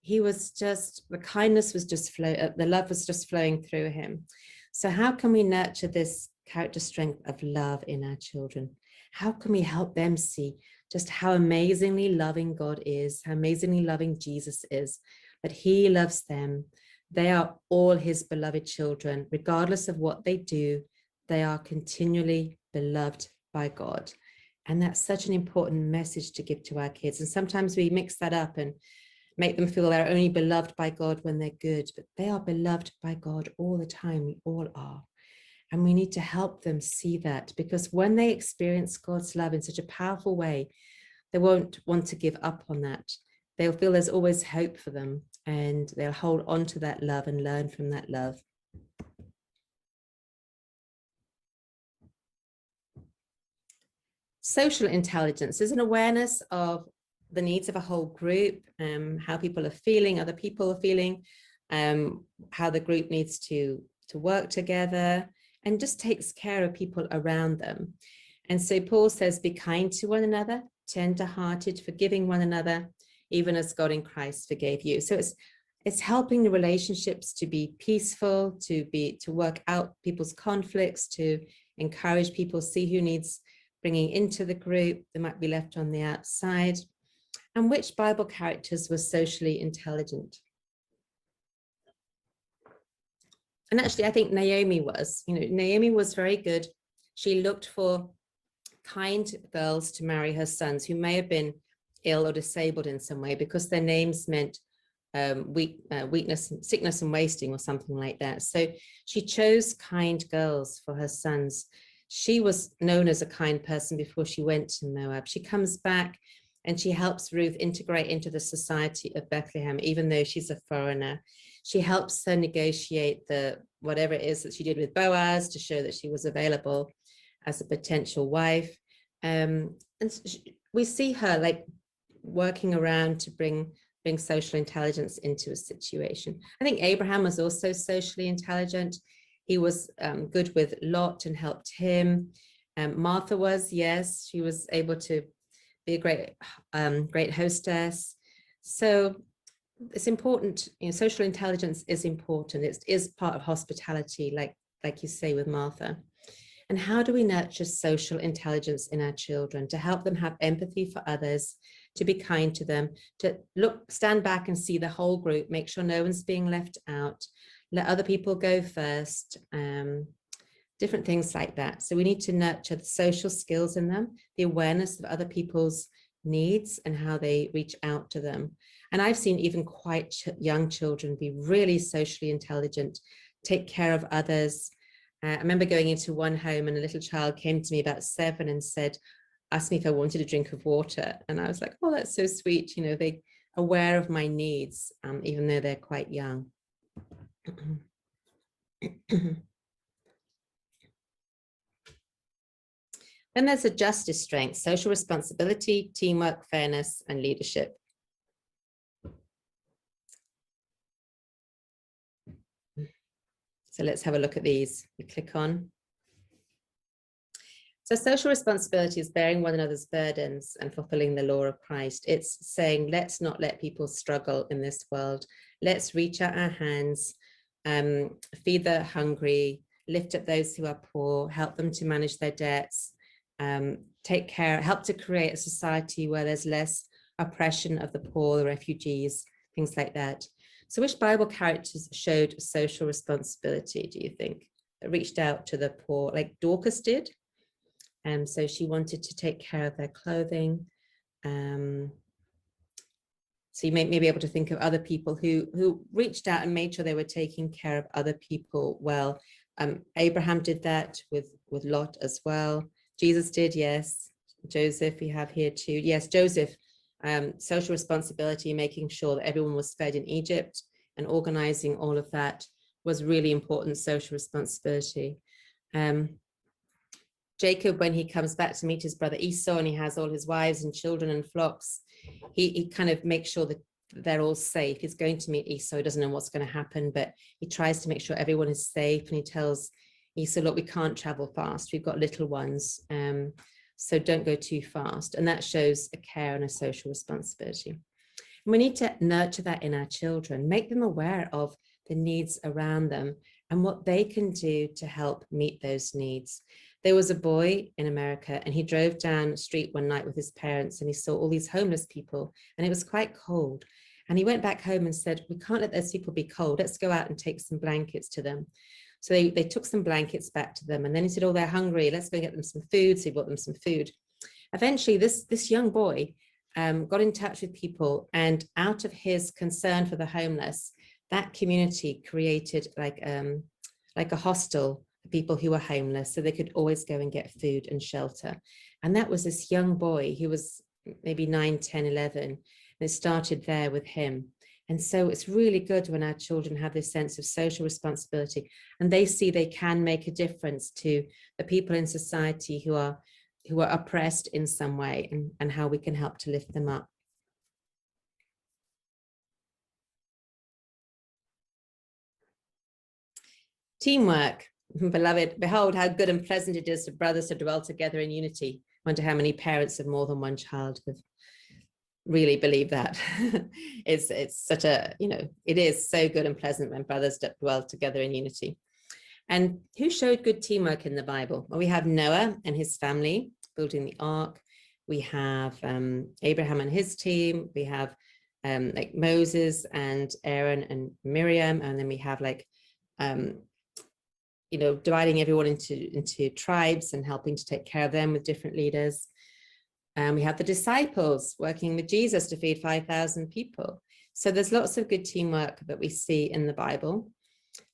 He was just, the kindness was just the love was just flowing through him. So how can we nurture this character strength of love in our children? How can we help them see just how amazingly loving God is, how amazingly loving Jesus is, that he loves them. They are all his beloved children. Regardless of what they do, they are continually beloved by God. And that's such an important message to give to our kids. And sometimes we mix that up and make them feel they're only beloved by God when they're good, but they are beloved by God all the time. We all are. And we need to help them see that, because when they experience God's love in such a powerful way, they won't want to give up on that. They'll feel there's always hope for them, and they'll hold on to that love and learn from that love. Social intelligence is an awareness of the needs of a whole group, how people are feeling, other people are feeling, how the group needs to work together, and just takes care of people around them. And so Paul says, be kind to one another, tender-hearted, forgiving one another, even as God in Christ forgave you. So it's helping the relationships to be peaceful, to work out people's conflicts, to encourage people, see who needs bringing into the group, they might be left on the outside. And which Bible characters were socially intelligent? And actually, I think Naomi was. Naomi was very good. She looked for kind girls to marry her sons who may have been ill or disabled in some way, because their names meant weakness, sickness and wasting, or something like that. So she chose kind girls for her sons. She was known as a kind person before she went to Moab. She comes back and she helps Ruth integrate into the society of Bethlehem, even though she's a foreigner. She helps her negotiate whatever it is that she did with Boaz to show that she was available. as a potential wife. And we see her like working around to bring social intelligence into a situation. I think Abraham was also socially intelligent. He was good with Lot and helped him. Martha was, yes, she was able to be a great hostess. So it's important, social intelligence is important. It is part of hospitality, like you say with Martha. And how do we nurture social intelligence in our children to help them have empathy for others, to be kind to them, to stand back and see the whole group, make sure no one's being left out, let other people go first, different things like that. So we need to nurture the social skills in them, the awareness of other people's needs and how they reach out to them. And I've seen even quite young children be really socially intelligent, take care of others. I remember going into one home and a little child came to me about 7 and asked me if I wanted a drink of water. And I was like, oh, that's so sweet. They're aware of my needs, even though they're quite young. Then there's a justice strength, social responsibility, teamwork, fairness, and leadership. So let's have a look at these. We click on. So social responsibility is bearing one another's burdens and fulfilling the law of Christ. It's saying, let's not let people struggle in this world. Let's reach out our hands, feed the hungry, lift up those who are poor, help them to manage their debts, take care, help to create a society where there's less oppression of the poor, the refugees, things like that. So which Bible characters showed social responsibility, do you think, that reached out to the poor, like Dorcas did? So she wanted to take care of their clothing. So you may be able to think of other people who reached out and made sure they were taking care of other people well. Abraham did that with Lot as well. Jesus did, yes. Joseph, we have here too. Yes, Joseph, social responsibility, making sure that everyone was fed in Egypt and organizing all of that was really important social responsibility. Jacob, when he comes back to meet his brother Esau and he has all his wives and children and flocks, he kind of makes sure that they're all safe. He's going to meet Esau, he doesn't know what's going to happen, but he tries to make sure everyone is safe. And he tells Esau, look, we can't travel fast. We've got little ones. So don't go too fast. And that shows a care and a social responsibility. And we need to nurture that in our children, make them aware of the needs around them and what they can do to help meet those needs. There was a boy in America and he drove down the street one night with his parents and he saw all these homeless people and it was quite cold. And he went back home and said, we can't let those people be cold. Let's go out and take some blankets to them. So they took some blankets back to them. And then he said, oh, they're hungry. Let's go get them some food. So he bought them some food. Eventually, this young boy got in touch with people. And out of his concern for the homeless, that community created like a hostel for people who were homeless. So they could always go and get food and shelter. And that was this young boy who was maybe 9, 10, 11. And it started there with him. And so it's really good when our children have this sense of social responsibility and they see they can make a difference to the people in society who are oppressed in some way and how we can help to lift them up. Teamwork. Beloved, behold how good and pleasant it is for brothers to dwell together in unity. I wonder how many parents of more than one child have really believe that. It's such a, it is so good and pleasant when brothers dwell together in unity. And who showed good teamwork in the Bible? Well, we have Noah and his family building the ark. We have Abraham and his team. We have like Moses and Aaron and Miriam. And then we have like, dividing everyone into tribes and helping to take care of them with different leaders. We have the disciples working with Jesus to feed 5,000 people. So there's lots of good teamwork that we see in the Bible.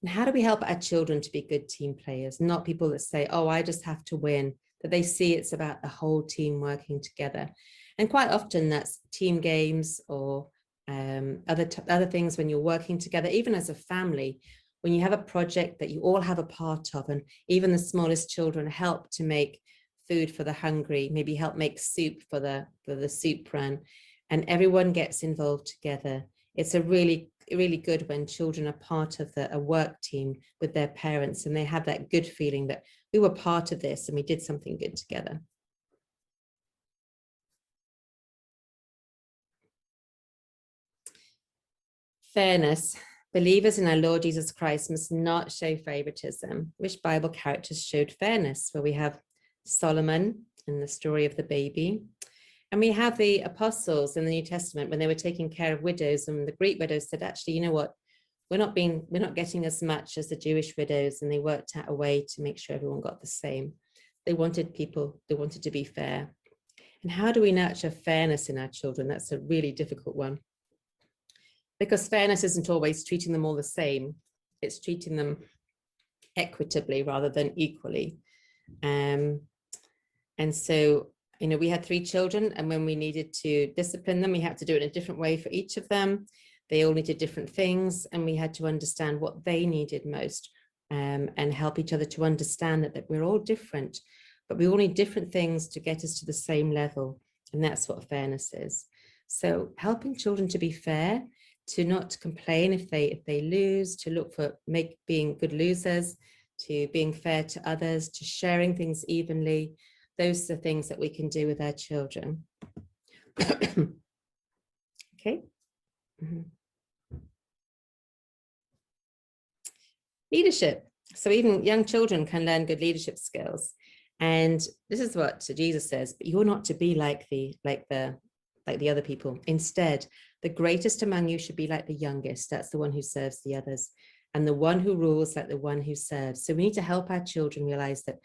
And how do we help our children to be good team players, not people that say, oh, I just have to win, that they see it's about the whole team working together. And quite often that's team games or other things when you're working together, even as a family, when you have a project that you all have a part of, and even the smallest children help to make food for the hungry, maybe help make soup for the soup run, and everyone gets involved together. It's a really good when children are part of a work team with their parents, and they have that good feeling that we were part of this and we did something good together. Fairness. Believers in our Lord Jesus Christ must not show favoritism. Which Bible characters showed fairness? Well, we have Solomon in the story of the baby. And we have the apostles in the New Testament when they were taking care of widows, and the Greek widows said, actually, you know what? We're not getting as much as the Jewish widows, and they worked out a way to make sure everyone got the same. They wanted to be fair. And how do we nurture fairness in our children? That's a really difficult one. Because fairness isn't always treating them all the same. It's treating them equitably rather than equally. And so, you know, we had 3 children, and when we needed to discipline them, we had to do it in a different way for each of them. They all needed different things, and we had to understand what they needed most, and help each other to understand that we're all different, but we all need different things to get us to the same level. And that's what fairness is. So helping children to be fair, to not complain if they lose, to look for being good losers, to being fair to others, to sharing things evenly. Those are the things that we can do with our children. Okay. Mm-hmm. Leadership. So even young children can learn good leadership skills. And this is what Jesus says, but you're not to be like the other people. Instead, the greatest among you should be like the youngest. That's the one who serves the others. And the one who rules like the one who serves. So we need to help our children realize that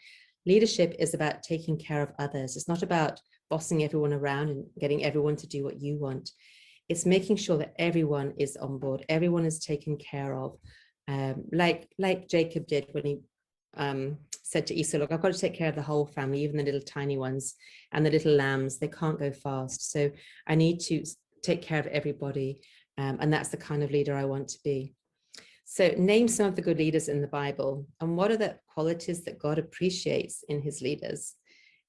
leadership is about taking care of others. It's not about bossing everyone around and getting everyone to do what you want. It's making sure that everyone is on board. Everyone is taken care of. Like Jacob did when he said to Esau, look, I've got to take care of the whole family, even the little tiny ones and the little lambs. They can't go fast. So I need to take care of everybody. And that's the kind of leader I want to be. So name some of the good leaders in the Bible, and what are the qualities that God appreciates in his leaders?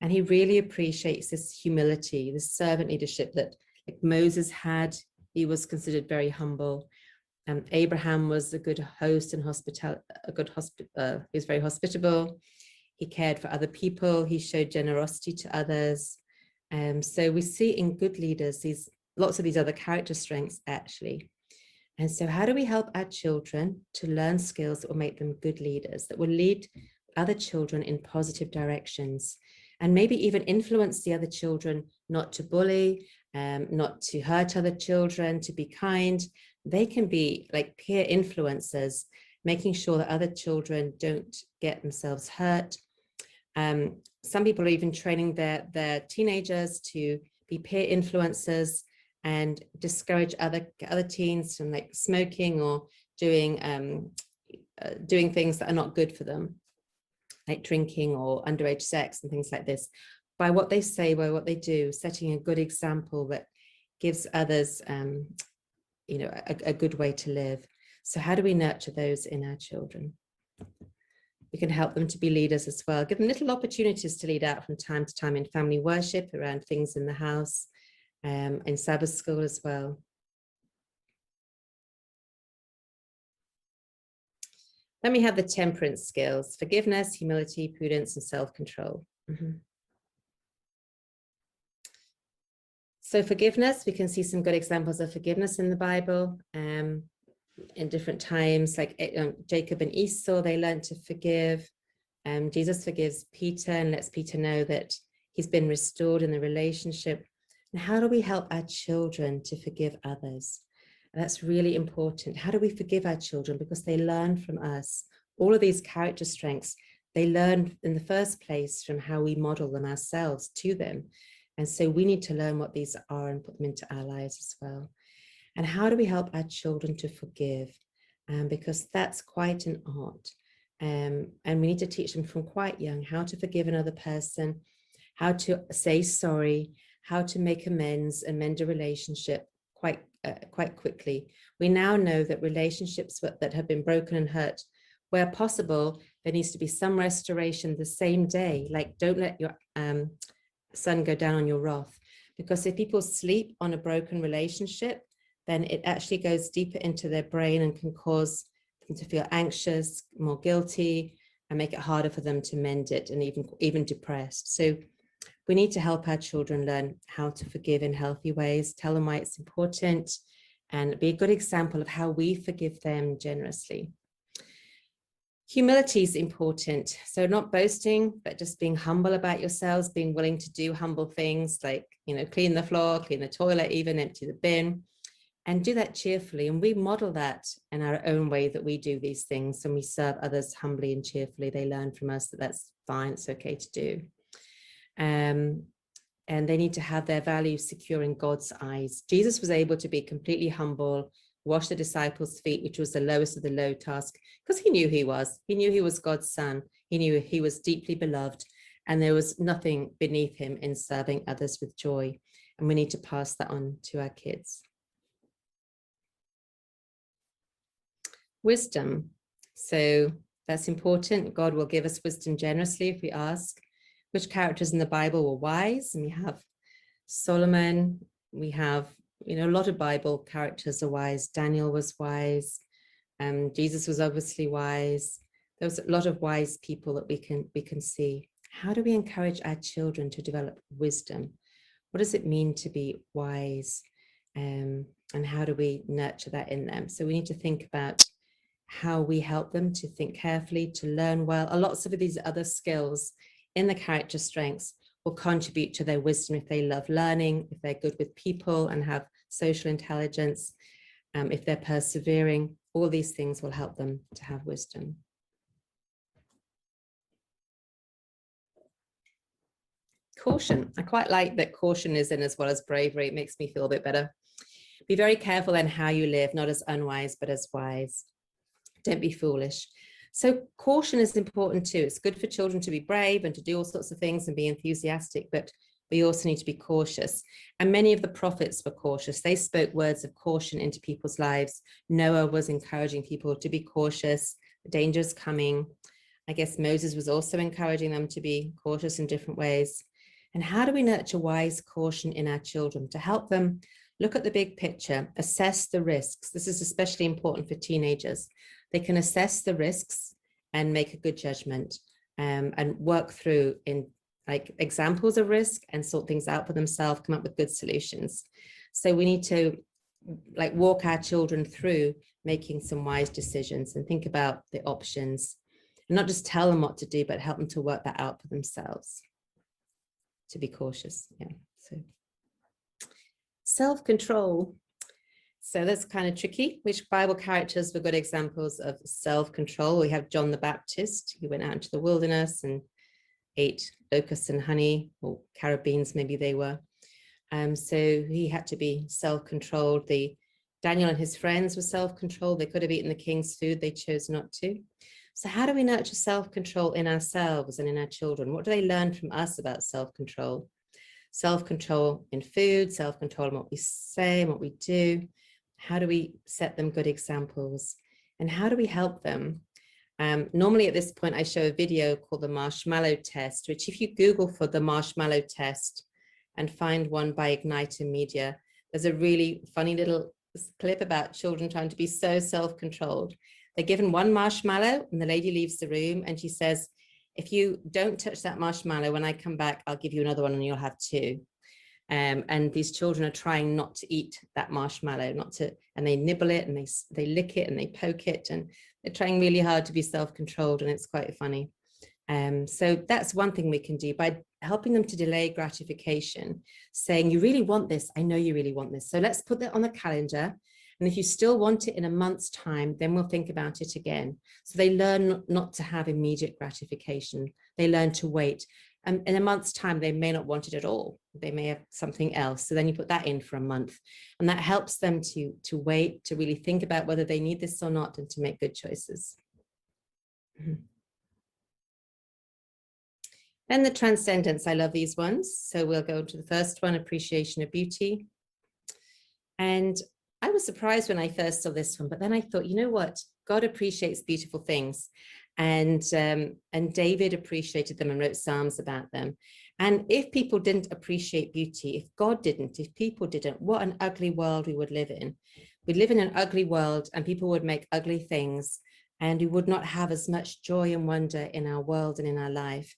And he really appreciates this humility, this servant leadership that like Moses had. He was considered very humble. Abraham was a good host and he was very hospitable. He cared for other people. He showed generosity to others. So we see in good leaders lots of these other character strengths actually. And so how do we help our children to learn skills that will make them good leaders, that will lead other children in positive directions, and maybe even influence the other children not to bully, not to hurt other children, to be kind? They can be like peer influencers, making sure that other children don't get themselves hurt. Some people are even training their teenagers to be peer influencers and discourage other teens from like smoking or doing things that are not good for them, like drinking or underage sex and things like this, by what they say, by what they do, setting a good example that gives others a good way to live. So how do we nurture those in our children? We can help them to be leaders as well. Give them little opportunities to lead out from time to time in family worship, around things in the house, in Sabbath school as well. Then we have the temperance skills: forgiveness, humility, prudence, and self-control. So forgiveness, we can see some good examples of forgiveness in the Bible. In different times, like Jacob and Esau, they learned to forgive. Jesus forgives Peter and lets Peter know that he's been restored in the relationship. And how do we help our children to forgive others? And that's really important. How do we forgive our children? Because they learn from us. All of these character strengths, they learn in the first place from how we model them ourselves to them. And so we need to learn what these are and put them into our lives as well. And how do we help our children to forgive? Because that's quite an art. And we need to teach them from quite young how to forgive another person, how to say sorry, how to make amends and mend a relationship quite quite quickly. We now know that relationships that have been broken and hurt, where possible, there needs to be some restoration the same day. Like, don't let your sun go down on your wrath, because if people sleep on a broken relationship, then it actually goes deeper into their brain and can cause them to feel anxious, more guilty, and make it harder for them to mend it, and even depressed. So we need to help our children learn how to forgive in healthy ways, tell them why it's important, and be a good example of how we forgive them generously. Humility is important. So not boasting, but just being humble about yourselves, being willing to do humble things like, clean the floor, clean the toilet, even empty the bin, and do that cheerfully. And we model that in our own way that we do these things. And we serve others humbly and cheerfully. They learn from us that that's fine, it's okay to do. And they need to have their values secure in God's eyes. Jesus was able to be completely humble, wash the disciples' feet, which was the lowest of the low task, because he knew he was. He knew he was God's son. He knew he was deeply beloved, and there was nothing beneath him in serving others with joy. And we need to pass that on to our kids. Wisdom. So that's important. God will give us wisdom generously if we ask. Which characters in the Bible were wise? And we have Solomon. We have, a lot of Bible characters are wise. Daniel was wise. Jesus was obviously wise. There was a lot of wise people that we can see. How do we encourage our children to develop wisdom? What does it mean to be wise? And how do we nurture that in them? So we need to think about how we help them to think carefully, to learn well. Lots of these other skills in the character strengths will contribute to their wisdom if they love learning, if they're good with people and have social intelligence, if they're persevering. All these things will help them to have wisdom. Caution. I quite like that caution is in as well as bravery. It makes me feel a bit better. Be very careful in how you live, not as unwise, but as wise. Don't be foolish. So caution is important too. It's good for children to be brave and to do all sorts of things and be enthusiastic, but we also need to be cautious. And many of the prophets were cautious. They spoke words of caution into people's lives. Noah was encouraging people to be cautious. The danger's coming. I guess Moses was also encouraging them to be cautious in different ways. And how do we nurture wise caution in our children to help them look at the big picture, assess the risks? This is especially important for teenagers. They can assess the risks and make a good judgment, and work through in like examples of risk and sort things out for themselves, come up with good solutions. So we need to like walk our children through making some wise decisions and think about the options, and not just tell them what to do, but help them to work that out for themselves, to be cautious. Yeah. So self-control. So that's kind of tricky. Which Bible characters were good examples of self-control? We have John the Baptist. He went out into the wilderness and ate locusts and honey, or carrot beans, maybe they were. So he had to be self-controlled. Daniel and his friends were self-controlled. They could have eaten the king's food. They chose not to. So how do we nurture self-control in ourselves and in our children? What do they learn from us about self-control? Self-control in food, self-control in what we say and what we do. How do we set them good examples? And how do we help them? Normally at this point, I show a video called the Marshmallow Test, which if you Google for the Marshmallow Test and find one by Igniter Media, there's a really funny little clip about children trying to be so self-controlled. They're given one marshmallow and the lady leaves the room and she says, if you don't touch that marshmallow, when I come back, I'll give you another one and you'll have two. And these children are trying not to eat that marshmallow, and they nibble it and they lick it and they poke it, and they're trying really hard to be self-controlled, and it's quite funny. So that's one thing we can do by helping them to delay gratification, saying, you really want this, I know you really want this, so let's put that on the calendar. And if you still want it in a month's time, then we'll think about it again. So they learn not to have immediate gratification. They learn to wait. And in a month's time, they may not want it at all. They may have something else. So then you put that in for a month. And that helps them to wait, to really think about whether they need this or not, and to make good choices. Then the transcendence, I love these ones. So we'll go to the first one, appreciation of beauty. And I was surprised when I first saw this one, but then I thought, you know what? God appreciates beautiful things. And David appreciated them and wrote Psalms about them. And if people didn't appreciate beauty, if God didn't, if people didn't, what an ugly world we would live in. We'd live in an ugly world and people would make ugly things, and we would not have as much joy and wonder in our world and in our life.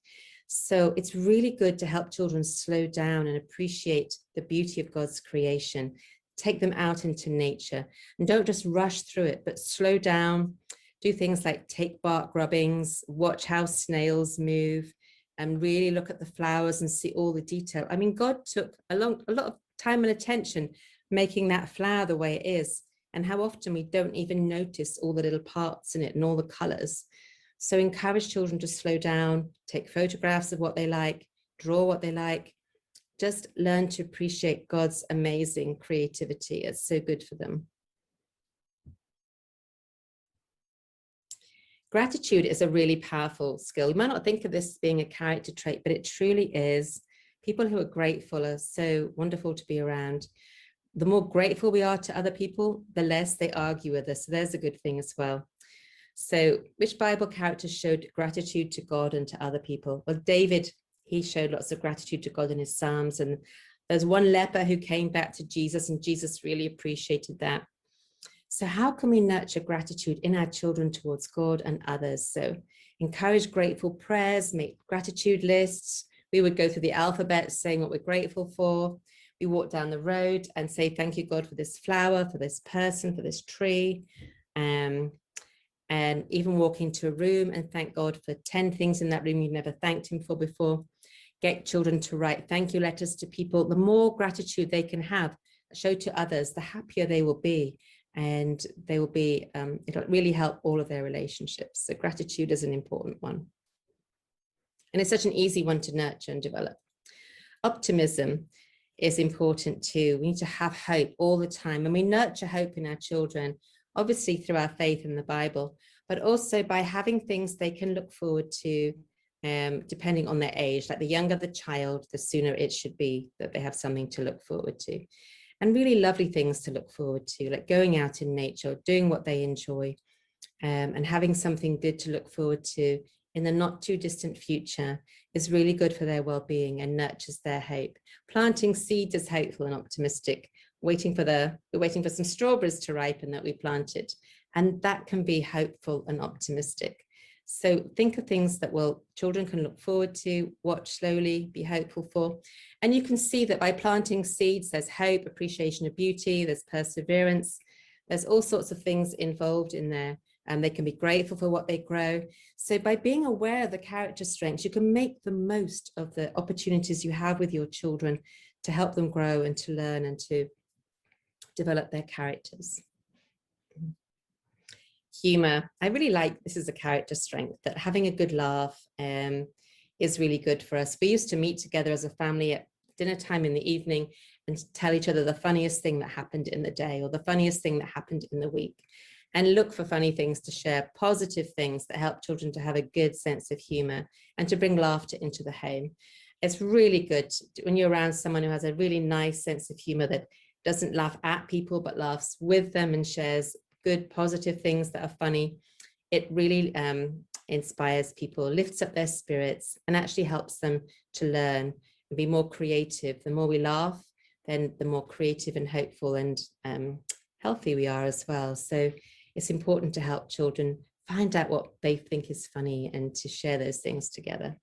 So it's really good to help children slow down and appreciate the beauty of God's creation. Take them out into nature and don't just rush through it, but slow down. Do things like take bark rubbings, watch how snails move, and really look at the flowers and see all the detail. I mean, God took a lot of time and attention making that flower the way it is, and how often we don't even notice all the little parts in it and all the colors. So encourage children to slow down, take photographs of what they like, draw what they like, just learn to appreciate God's amazing creativity. It's so good for them. Gratitude is a really powerful skill. You might not think of this being a character trait, but it truly is. People who are grateful are so wonderful to be around. The more grateful we are to other people, the less they argue with us. So there's a good thing as well. So which Bible characters showed gratitude to God and to other people? Well, David, he showed lots of gratitude to God in his Psalms. And there's one leper who came back to Jesus, and Jesus really appreciated that. So how can we nurture gratitude in our children towards God and others? So encourage grateful prayers, make gratitude lists. We would go through the alphabet saying what we're grateful for. We walk down the road and say, thank you, God, for this flower, for this person, for this tree. And even walk into a room and thank God for 10 things in that room you've never thanked him for before. Get children to write thank you letters to people. The more gratitude they can have, show to others, the happier they will be. And they will be, it'll really help all of their relationships. So gratitude is an important one. And it's such an easy one to nurture and develop. Optimism is important too. We need to have hope all the time. And we nurture hope in our children, obviously through our faith in the Bible, but also by having things they can look forward to, depending on their age. Like the younger the child, the sooner it should be that they have something to look forward to. And really lovely things to look forward to, like going out in nature, doing what they enjoy, and having something good to look forward to in the not too distant future is really good for their well-being and nurtures their hope. Planting seeds is hopeful and optimistic. We're waiting for some strawberries to ripen that we planted, and that can be hopeful and optimistic. So think of things that children can look forward to, watch slowly, be hopeful for. And you can see that by planting seeds, there's hope, appreciation of beauty, there's perseverance, there's all sorts of things involved in there. And they can be grateful for what they grow. So by being aware of the character strengths, you can make the most of the opportunities you have with your children to help them grow and to learn and to develop their characters. Humor. I really like, this is a character strength, that having a good laugh is really good for us. We used to meet together as a family at dinner time in the evening and tell each other the funniest thing that happened in the day or the funniest thing that happened in the week, and look for funny things to share, positive things that help children to have a good sense of humor and to bring laughter into the home. It's really good when you're around someone who has a really nice sense of humor, that doesn't laugh at people but laughs with them and shares good positive things that are funny. It really inspires people, lifts up their spirits, and actually helps them to learn and be more creative. The more we laugh, then the more creative and hopeful and healthy we are as well. So it's important to help children find out what they think is funny and to share those things together.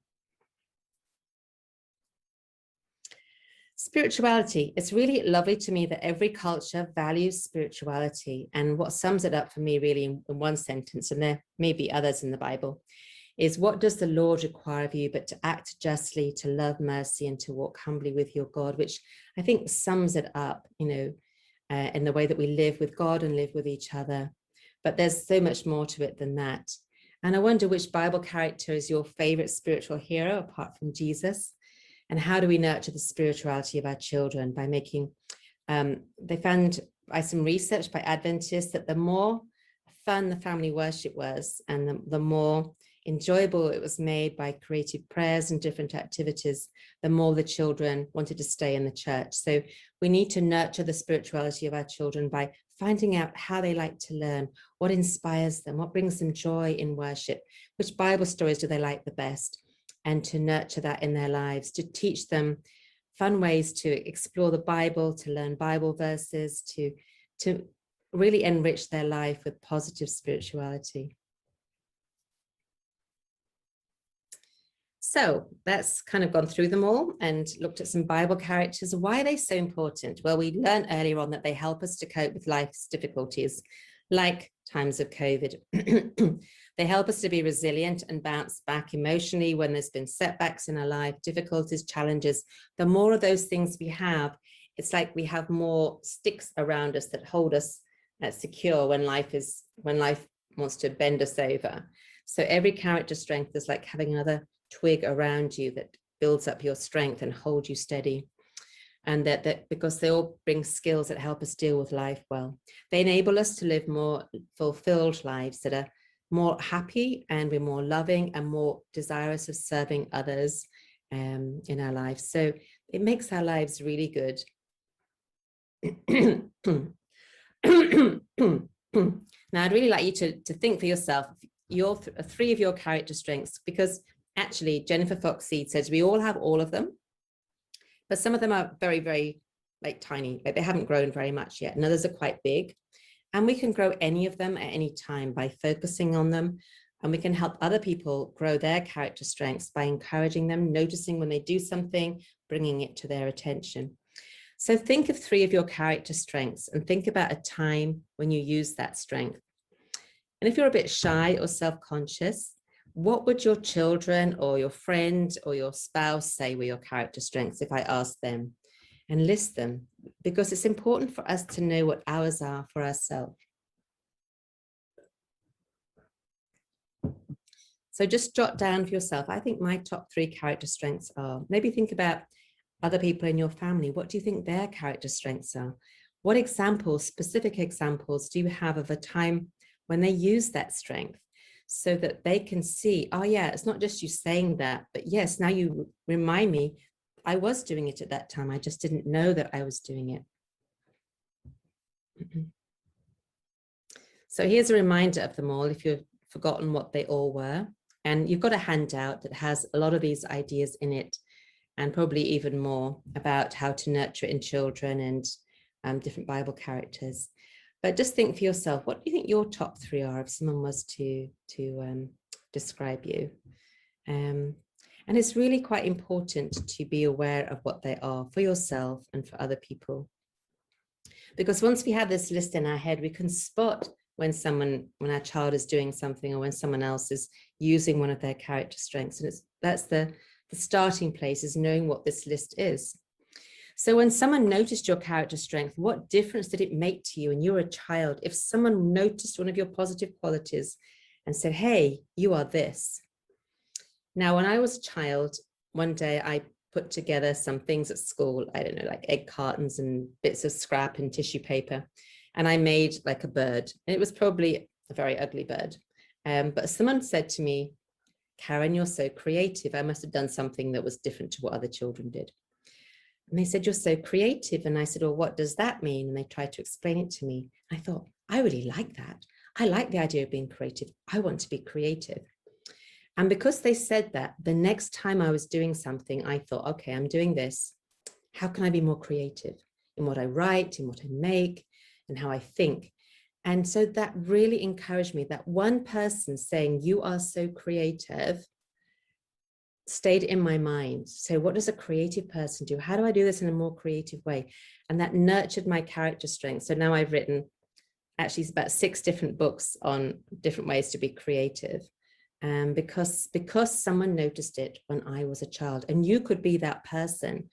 Spirituality. It's really lovely to me that every culture values spirituality. And what sums it up for me really in one sentence, and there may be others in the Bible, is what does the Lord require of you but to act justly, to love mercy, and to walk humbly with your God, which I think sums it up, in the way that we live with God and live with each other. But there's so much more to it than that. And I wonder which Bible character is your favorite spiritual hero apart from Jesus? And how do we nurture the spirituality of our children? By making, they found by some research by Adventists that the more fun the family worship was, and the more enjoyable it was made by creative prayers and different activities, the more the children wanted to stay in the church. So we need to nurture the spirituality of our children by finding out how they like to learn, what inspires them, what brings them joy in worship, which Bible stories do they like the best, and to nurture that in their lives, to teach them fun ways to explore the Bible, to learn Bible verses, to really enrich their life with positive spirituality. So that's kind of gone through them all and looked at some Bible characters. Why are they so important? Well, we learned earlier on that they help us to cope with life's difficulties, like times of COVID. They help us to be resilient and bounce back emotionally when there's been setbacks in our life, difficulties, challenges. The more of those things we have, it's like we have more sticks around us that hold us secure when life wants to bend us over. So every character strength is like having another twig around you that builds up your strength and hold you steady. And that because they all bring skills that help us deal with life well. They enable us to live more fulfilled lives that are more happy, and we're more loving and more desirous of serving others in our lives. So it makes our lives really good. Now, I'd really like you to think for yourself, three of your character strengths, because actually Jennifer Fox-Seed says we all have all of them, but some of them are very, very like tiny, like they haven't grown very much yet, and others are quite big. And we can grow any of them at any time by focusing on them. And we can help other people grow their character strengths by encouraging them, noticing when they do something, bringing it to their attention. So think of three of your character strengths and think about a time when you use that strength. And if you're a bit shy or self-conscious, what would your children or your friend or your spouse say were your character strengths if I asked them? And list them, because it's important for us to know what ours are for ourselves. So just jot down for yourself, I think my top three character strengths are. Maybe think about other people in your family. What do you think their character strengths are? What examples, specific examples, do you have of a time when they use that strength so that they can see, oh yeah, it's not just you saying that, but yes, now you remind me, I was doing it at that time. I just didn't know that I was doing it. So here's a reminder of them all if you've forgotten what they all were. And you've got a handout that has a lot of these ideas in it, and probably even more about how to nurture in children and different Bible characters. But just think for yourself, what do you think your top three are if someone was to describe you? And it's really quite important to be aware of what they are for yourself and for other people. Because once we have this list in our head, we can spot when our child is doing something or when someone else is using one of their character strengths. And that's the starting place, is knowing what this list is. So when someone noticed your character strength, what difference did it make to you when you were a child? If someone noticed one of your positive qualities and said, hey, you are this. Now, when I was a child, one day I put together some things at school, I don't know, like egg cartons and bits of scrap and tissue paper. And I made like a bird. And it was probably a very ugly bird. But someone said to me, Karen, you're so creative. I must have done something that was different to what other children did. And they said, you're so creative. And I said, well, what does that mean? And they tried to explain it to me. I thought, I really like that. I like the idea of being creative. I want to be creative. And because they said that, the next time I was doing something, I thought, okay, I'm doing this. How can I be more creative in what I write, in what I make, and how I think? And so that really encouraged me. That one person saying, you are so creative, stayed in my mind. So what does a creative person do? How do I do this in a more creative way? And that nurtured my character strength. So now I've written actually about 6 different books on different ways to be creative. Because someone noticed it when I was a child. And you could be that person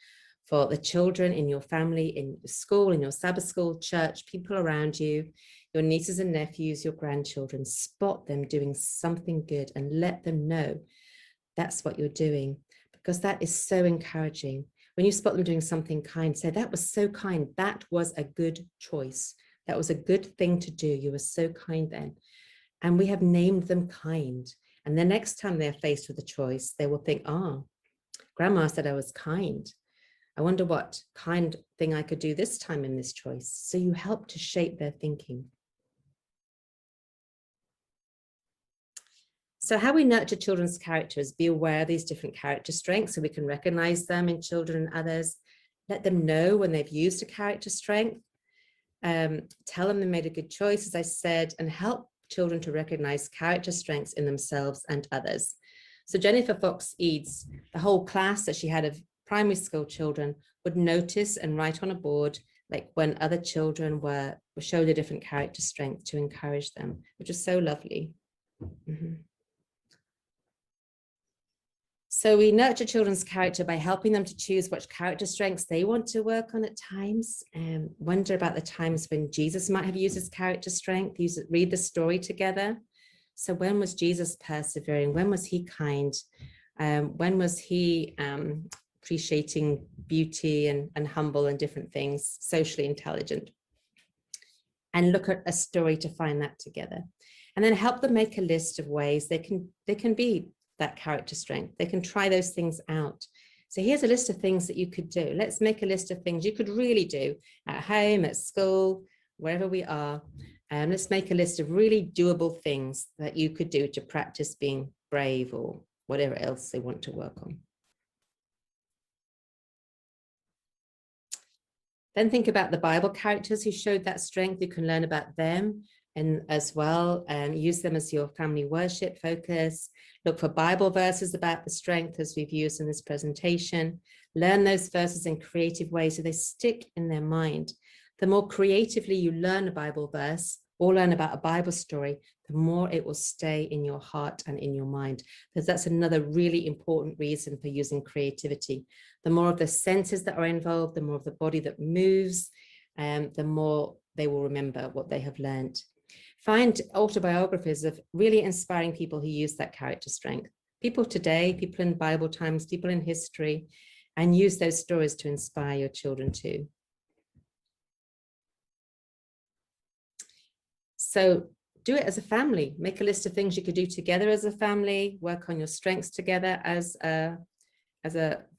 for the children in your family, in your school, in your Sabbath school, church, people around you, your nieces and nephews, your grandchildren. Spot them doing something good and let them know that's what you're doing, because that is so encouraging. When you spot them doing something kind, say, that was so kind. That was a good choice. That was a good thing to do. You were so kind then. And we have named them kind. And the next time they're faced with a choice, they will think, oh, Grandma said I was kind. I wonder what kind of thing I could do this time in this choice. So you help to shape their thinking. So how we nurture children's characters, be aware of these different character strengths so we can recognize them in children and others. Let them know when they've used a character strength. Tell them they made a good choice, as I said, and help children to recognize character strengths in themselves and others. So Jennifer Fox-Eads, the whole class that she had of primary school children would notice and write on a board, like when other children were showed a different character strength to encourage them, which is so lovely. Mm-hmm. So we nurture children's character by helping them to choose which character strengths they want to work on at times, and wonder about the times when Jesus might have used his character strength, read the story together. So when was Jesus persevering? When was he kind? When was he appreciating beauty and humble and different things, socially intelligent? And look at a story to find that together. And then help them make a list of ways they can be that character strength. They can try those things out. So here's a list of things that you could do. Let's make a list of things you could really do at home, at school, wherever we are. Let's make a list of really doable things that you could do to practice being brave or whatever else they want to work on. Then think about the Bible characters who showed that strength. You can learn about them and as well, use them as your family worship focus. Look for Bible verses about the strength as we've used in this presentation. Learn those verses in creative ways so they stick in their mind. The more creatively you learn a Bible verse or learn about a Bible story, the more it will stay in your heart and in your mind, because that's another really important reason for using creativity. The more of the senses that are involved, the more of the body that moves, the more they will remember what they have learned. Find autobiographies of really inspiring people who use that character strength. People today, people in Bible times, people in history, and use those stories to inspire your children too. So do it as a family. Make a list of things you could do together as a family. Work on your strengths together as a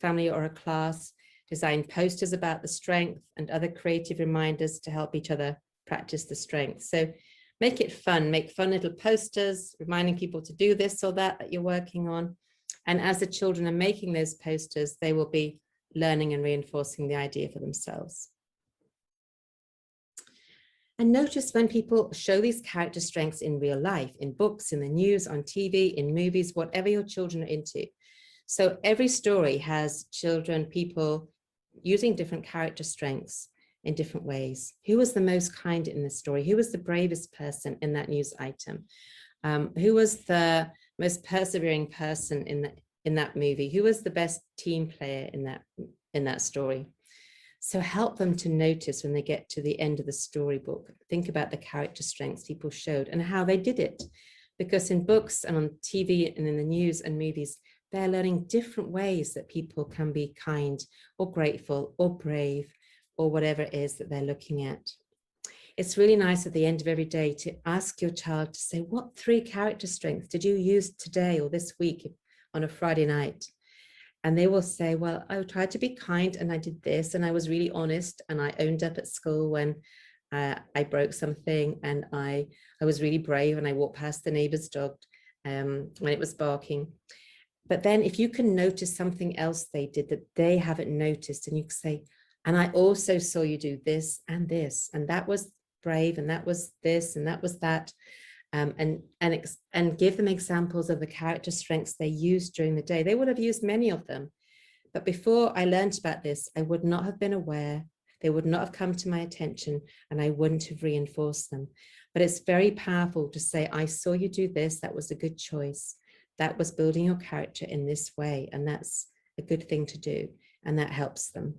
family or a class. Design posters about the strength and other creative reminders to help each other practice the strength. So make it fun. Make fun little posters reminding people to do this or that you're working on. And as the children are making those posters, they will be learning and reinforcing the idea for themselves. And notice when people show these character strengths in real life, in books, in the news, on TV, in movies, whatever your children are into. So every story has children, people using different character strengths in different ways. Who was the most kind in the story? Who was the bravest person in that news item? Who was the most persevering person in that movie? Who was the best team player in that story? So help them to notice when they get to the end of the storybook, think about the character strengths people showed and how they did it. Because in books and on TV and in the news and movies, they're learning different ways that people can be kind or grateful or brave or whatever it is that they're looking at. It's really nice at the end of every day to ask your child to say, what 3 character strengths did you use today or this week on a Friday night? And they will say, well, I tried to be kind and I did this and I was really honest and I owned up at school when I broke something, and I was really brave and I walked past the neighbor's dog when it was barking. But then if you can notice something else they did that they haven't noticed, and you can say, and I also saw you do this, and that was brave, and that was this, and that was that. And give them examples of the character strengths they used during the day. They would have used many of them. But before I learned about this, I would not have been aware. They would not have come to my attention, and I wouldn't have reinforced them. But it's very powerful to say, I saw you do this. That was a good choice. That was building your character in this way. And that's a good thing to do. And that helps them.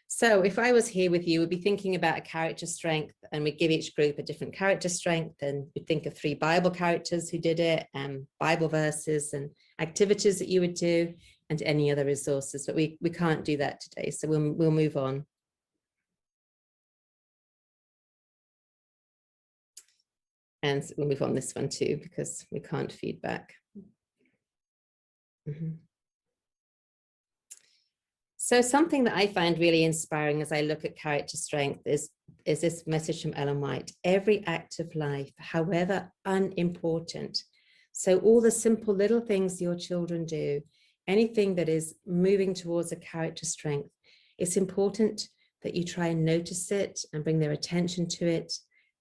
So if I was here with you, we'd be thinking about a character strength, and we'd give each group a different character strength, and we'd think of 3 Bible characters who did it, and Bible verses and activities that you would do, and any other resources, but we can't do that today. So we'll move on. And we'll move on this one too, because we can't feedback. So something that I find really inspiring as I look at character strength is this message from Ellen White: every act of life, however unimportant. So all the simple little things your children do, anything that is moving towards a character strength, it's important that you try and notice it and bring their attention to it,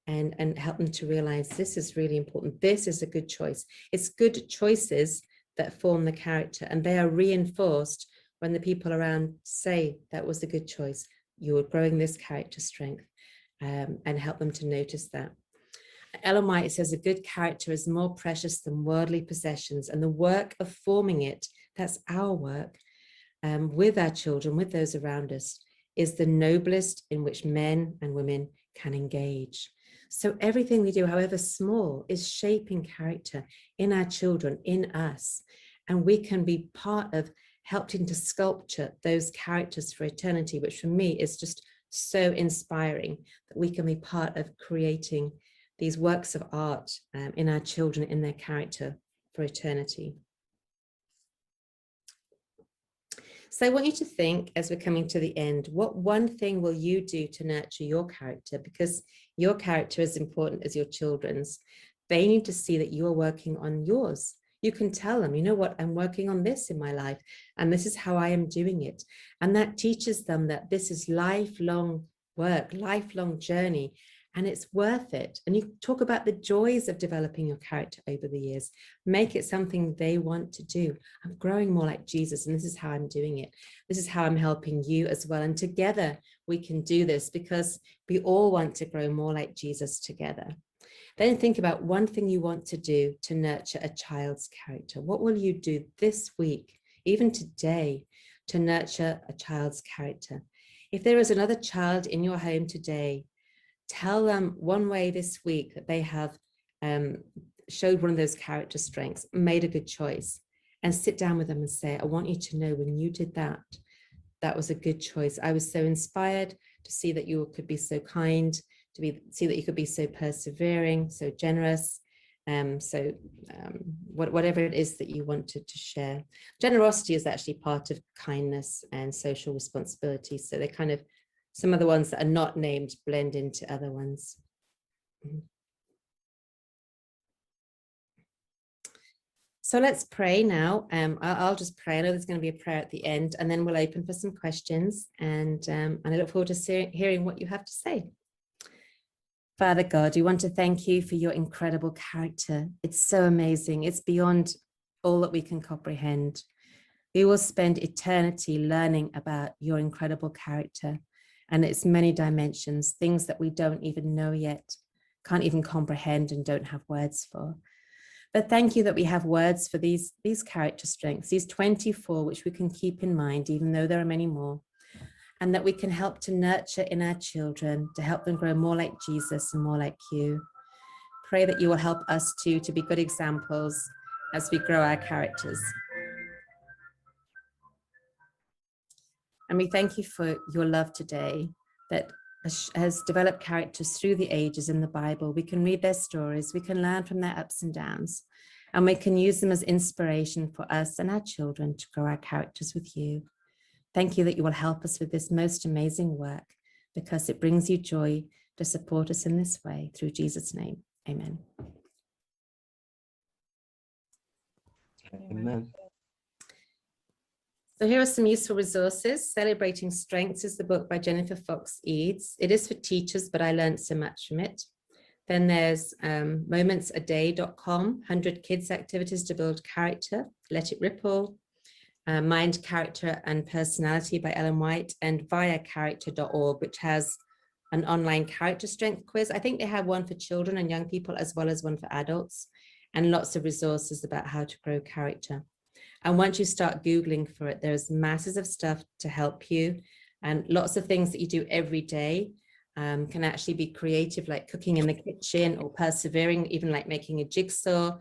and help them to realize this is really important. This is a good choice. It's good choices that form the character, and they are reinforced when the people around say that was a good choice. You're growing this character strength, and help them to notice that. Ellen White says a good character is more precious than worldly possessions, and the work of forming it, that's our work, with our children, with those around us, is the noblest in which men and women can engage. So everything we do, however small, is shaping character in our children, in us, and we can be part of helping to sculpture those characters for eternity, which for me is just so inspiring, that we can be part of creating these works of art in our children, in their character for eternity. So I want you to think, as we're coming to the end, what one thing will you do to nurture your character? Because your character is important as your children's. They need to see that you're working on yours. You can tell them, you know what, I'm working on this in my life, and this is how I am doing it. And that teaches them that this is lifelong work, lifelong journey, and it's worth it. And you talk about the joys of developing your character over the years. Make it something they want to do. I'm growing more like Jesus, and this is how I'm doing it. This is how I'm helping you as well. And together we can do this, because we all want to grow more like Jesus together. Then think about one thing you want to do to nurture a child's character. What will you do this week, even today, to nurture a child's character? If there is another child in your home today, tell them one way this week that they have showed one of those character strengths, made a good choice, and sit down with them and say, I want you to know when you did that, that was a good choice. I was so inspired to see that you could be so kind, see that you could be so persevering, so generous, whatever it is that you wanted to share. Generosity is actually part of kindness and social responsibility. So they're kind of, some of the ones that are not named blend into other ones. So let's pray now. I'll just pray. I know there's going to be a prayer at the end, and then we'll open for some questions. And I look forward to hearing what you have to say. Father God, we want to thank you for your incredible character. It's so amazing. It's beyond all that we can comprehend. We will spend eternity learning about your incredible character and its many dimensions, things that we don't even know yet, can't even comprehend, and don't have words for. But thank you that we have words for these character strengths, these 24, which we can keep in mind, even though there are many more, and that we can help to nurture in our children, to help them grow more like Jesus and more like you. Pray that you will help us too to be good examples as we grow our characters. And we thank you for your love today that has developed characters through the ages in the Bible. We can read their stories, we can learn from their ups and downs, and we can use them as inspiration for us and our children to grow our characters with you. Thank you that you will help us with this most amazing work, because it brings you joy to support us in this way. Through Jesus' name, amen. Amen. So here are some useful resources. Celebrating Strengths is the book by Jennifer Fox Eads. It is for teachers, but I learned so much from it. Then there's momentsaday.com, 100 kids activities to build character, Let It Ripple, Mind, Character and Personality by Ellen White, and viacharacter.org, which has an online character strength quiz. I think they have one for children and young people as well as one for adults, and lots of resources about how to grow character. And once you start Googling for it, there's masses of stuff to help you, and lots of things that you do every day can actually be creative, like cooking in the kitchen, or persevering, even like making a jigsaw.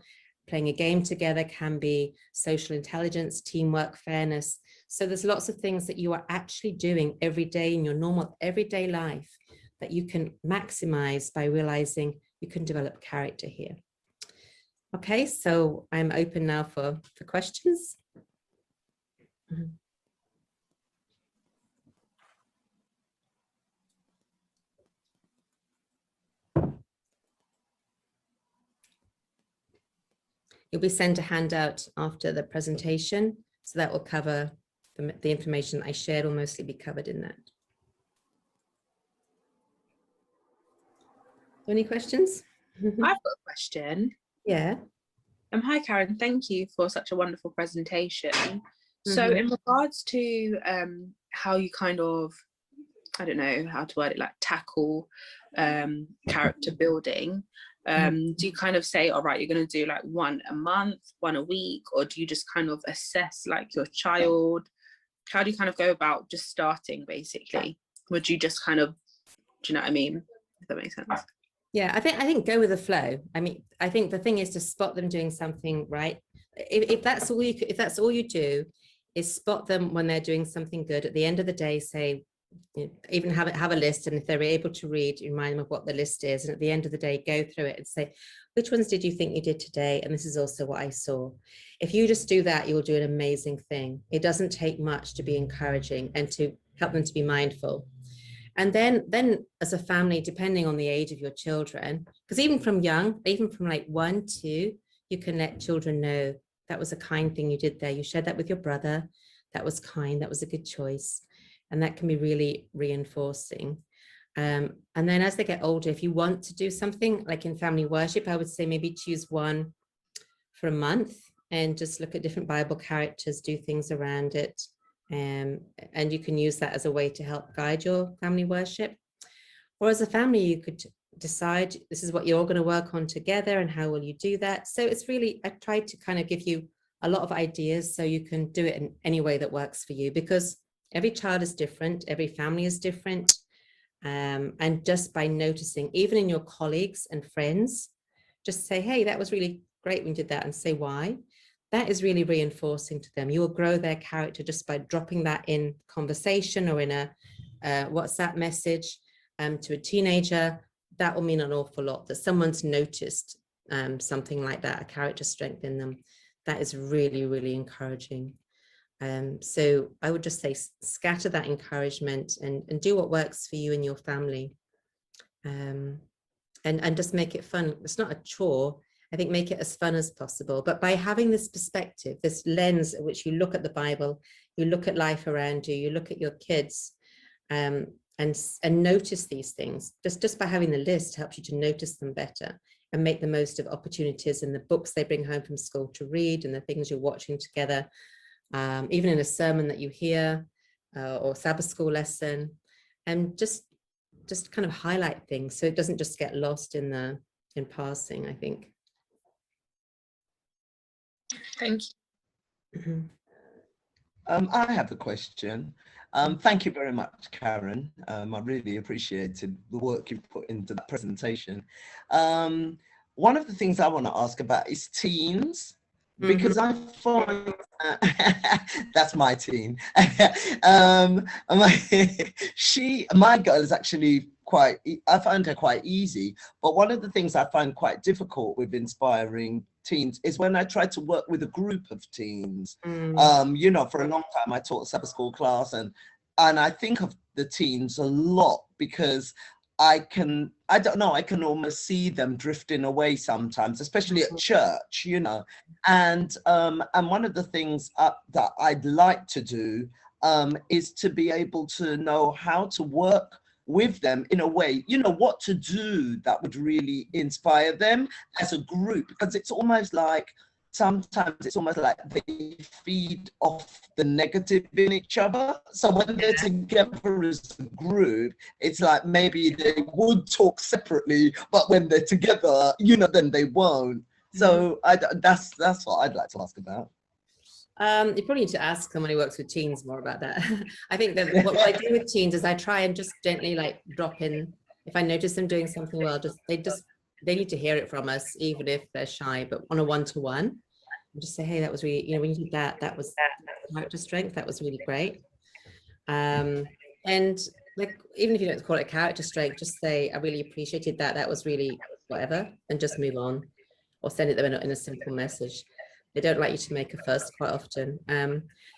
Playing a game together can be social intelligence, teamwork, fairness. So there's lots of things that you are actually doing every day in your normal everyday life that you can maximize by realizing you can develop character here. Okay, so I'm open now for questions. You'll be sent a handout after the presentation, so that will cover the information I shared will mostly be covered in that. Any questions? I've got a question. Yeah. Hi, Karen. Thank you for such a wonderful presentation. So in regards to how you kind of, I don't know how to word it, like tackle character building, do you kind of say, all right, you're going to do like one a month, one a week, or do you just kind of assess like your child? How do you kind of go about just starting, basically? Would you just kind of, do you know what I mean? If that makes sense. Yeah, I think go with the flow. I mean, I think the thing is to spot them doing something right. If that's all you do is spot them when they're doing something good. At the end of the day, say, you know, even have a list, and if they're able to read, remind them of what the list is, and at the end of the day, go through it and say, which ones did you think you did today? And this is also what I saw. If you just do that, you'll do an amazing thing. It doesn't take much to be encouraging and to help them to be mindful. And then as a family, depending on the age of your children, because even from like 1, 2, you can let children know that was a kind thing you did there. You shared that with your brother. That was kind. That was a good choice. And that can be really reinforcing. And then as they get older, if you want to do something like in family worship, I would say maybe choose one for a month and just look at different Bible characters, do things around it. And you can use that as a way to help guide your family worship. Or as a family, you could decide this is what you're going to work on together and how will you do that. So it's really, I tried to kind of give you a lot of ideas so you can do it in any way that works for you, because every child is different, every family is different. And just by noticing, even in your colleagues and friends, just say, hey, that was really great when you did that, and say why. That is really reinforcing to them. You will grow their character just by dropping that in conversation or in a WhatsApp message to a teenager. That will mean an awful lot, that someone's noticed something like that, a character strength in them. That is really, really encouraging. So I would just say scatter that encouragement and do what works for you and your family. And just make it fun. It's not a chore. I think make it as fun as possible. But by having this perspective, this lens at which you look at the Bible, you look at life around you, you look at your kids, and notice these things. Just by having the list helps you to notice them better and make the most of opportunities in the books they bring home from school to read and the things you're watching together, even in a sermon that you hear or Sabbath school lesson, and just kind of highlight things so it doesn't just get lost in passing, I think. Thank you. I have a question. Thank you very much, Karen. I really appreciated the work you put into the presentation. One of the things I want to ask about is teens, because I find that's my teen. My girl is actually I find her quite easy, but one of the things I find quite difficult with inspiring teens is when I try to work with a group of teens. You know, for a long time I taught a Sabbath school class, and I think of the teens a lot because I can almost see them drifting away sometimes, especially at church, you know. And one of the things that I'd like to do is to be able to know how to work with them in a way, you know, what to do that would really inspire them as a group, because it's almost like sometimes it's almost like they feed off the negative in each other. So when they're together as a group, it's like maybe they would talk separately, but when they're together, you know, then they won't. So that's what I'd like to ask about. You probably need to ask someone who works with teens more about that. I think that what I do with teens is I try and just gently like drop in, if I notice them doing something well, they need to hear it from us, even if they're shy, but on a one-to-one, just say, hey, that was really, you know, when you did that was character strength, that was really great. And like, even if you don't call it character strength, just say, I really appreciated that was really whatever, and just move on, or send it them in a simple message. They don't like you to make a fuss quite often.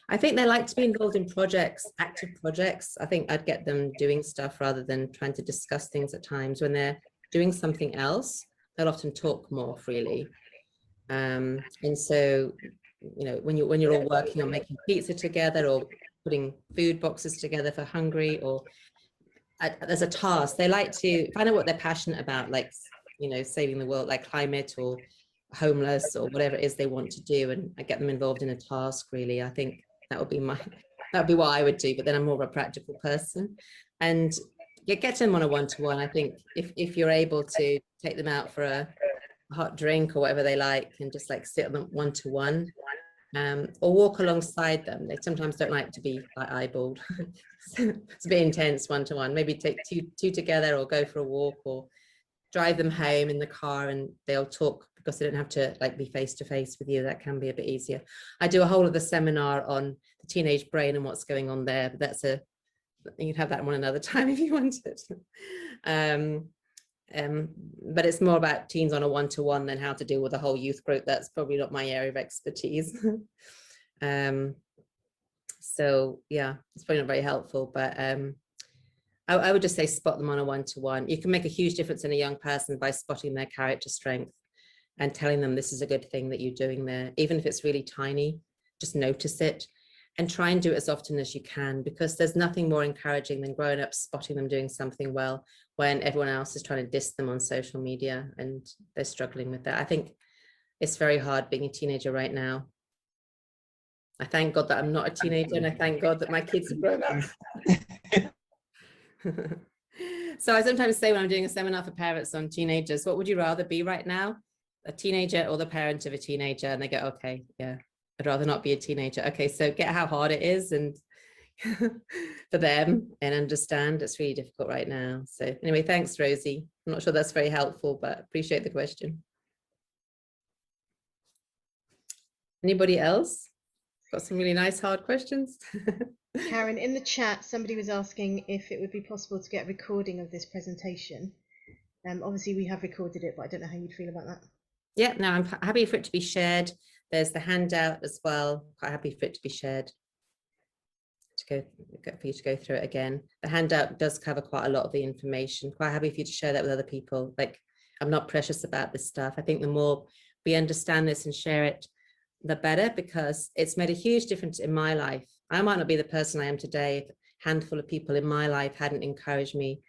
I think they like to be involved in projects, active projects. I think I'd get them doing stuff rather than trying to discuss things at times. When they're doing something else, they'll often talk more freely. And so, you know, when you're all working on making pizza together or putting food boxes together for hungry, or there's a task, they like to find out what they're passionate about, like, you know, saving the world, like climate or homeless or whatever it is they want to do, and I get them involved in a task. Really, I think that would be what I would do, but then I'm more of a practical person. And you get them on a one-to-one. I think if you're able to take them out for a hot drink or whatever they like, and just like sit on them one-to-one, or walk alongside them. They sometimes don't like to be like eyeballed. It's a bit intense one-to-one. Maybe take two together, or go for a walk, or drive them home in the car, and they'll talk because they don't have to like be face to face with you. That can be a bit easier. I do a whole of the seminar on the teenage brain and what's going on there, but you can have that one another time if you wanted. But it's more about teens on a one-to-one than how to deal with a whole youth group. That's probably not my area of expertise. So yeah, it's probably not very helpful, but I would just say spot them on a one-to-one. You can make a huge difference in a young person by spotting their character strength and telling them this is a good thing that you're doing there. Even if it's really tiny, just notice it and try and do it as often as you can, because there's nothing more encouraging than growing up spotting them doing something well when everyone else is trying to diss them on social media and they're struggling with that. I think it's very hard being a teenager right now. I thank God that I'm not a teenager, and I thank God that my kids have grown up. So I sometimes say when I'm doing a seminar for parents on teenagers, what would you rather be right now? A teenager or the parent of a teenager? And they go, okay, yeah, I'd rather not be a teenager. Okay, so get how hard it is and for them, and understand it's really difficult right now. So anyway, thanks, Rosie. I'm not sure that's very helpful, but appreciate the question. Anybody else? Got some really nice hard questions. Karen, in the chat, somebody was asking if it would be possible to get a recording of this presentation. Obviously, we have recorded it, but I don't know how you'd feel about that. Yeah, no, I'm happy for it to be shared. There's the handout as well. Quite happy for it to be shared. For you to go through it again. The handout does cover quite a lot of the information. Quite happy for you to share that with other people. Like, I'm not precious about this stuff. I think the more we understand this and share it, the better, because it's made a huge difference in my life. I might not be the person I am today if a handful of people in my life hadn't encouraged me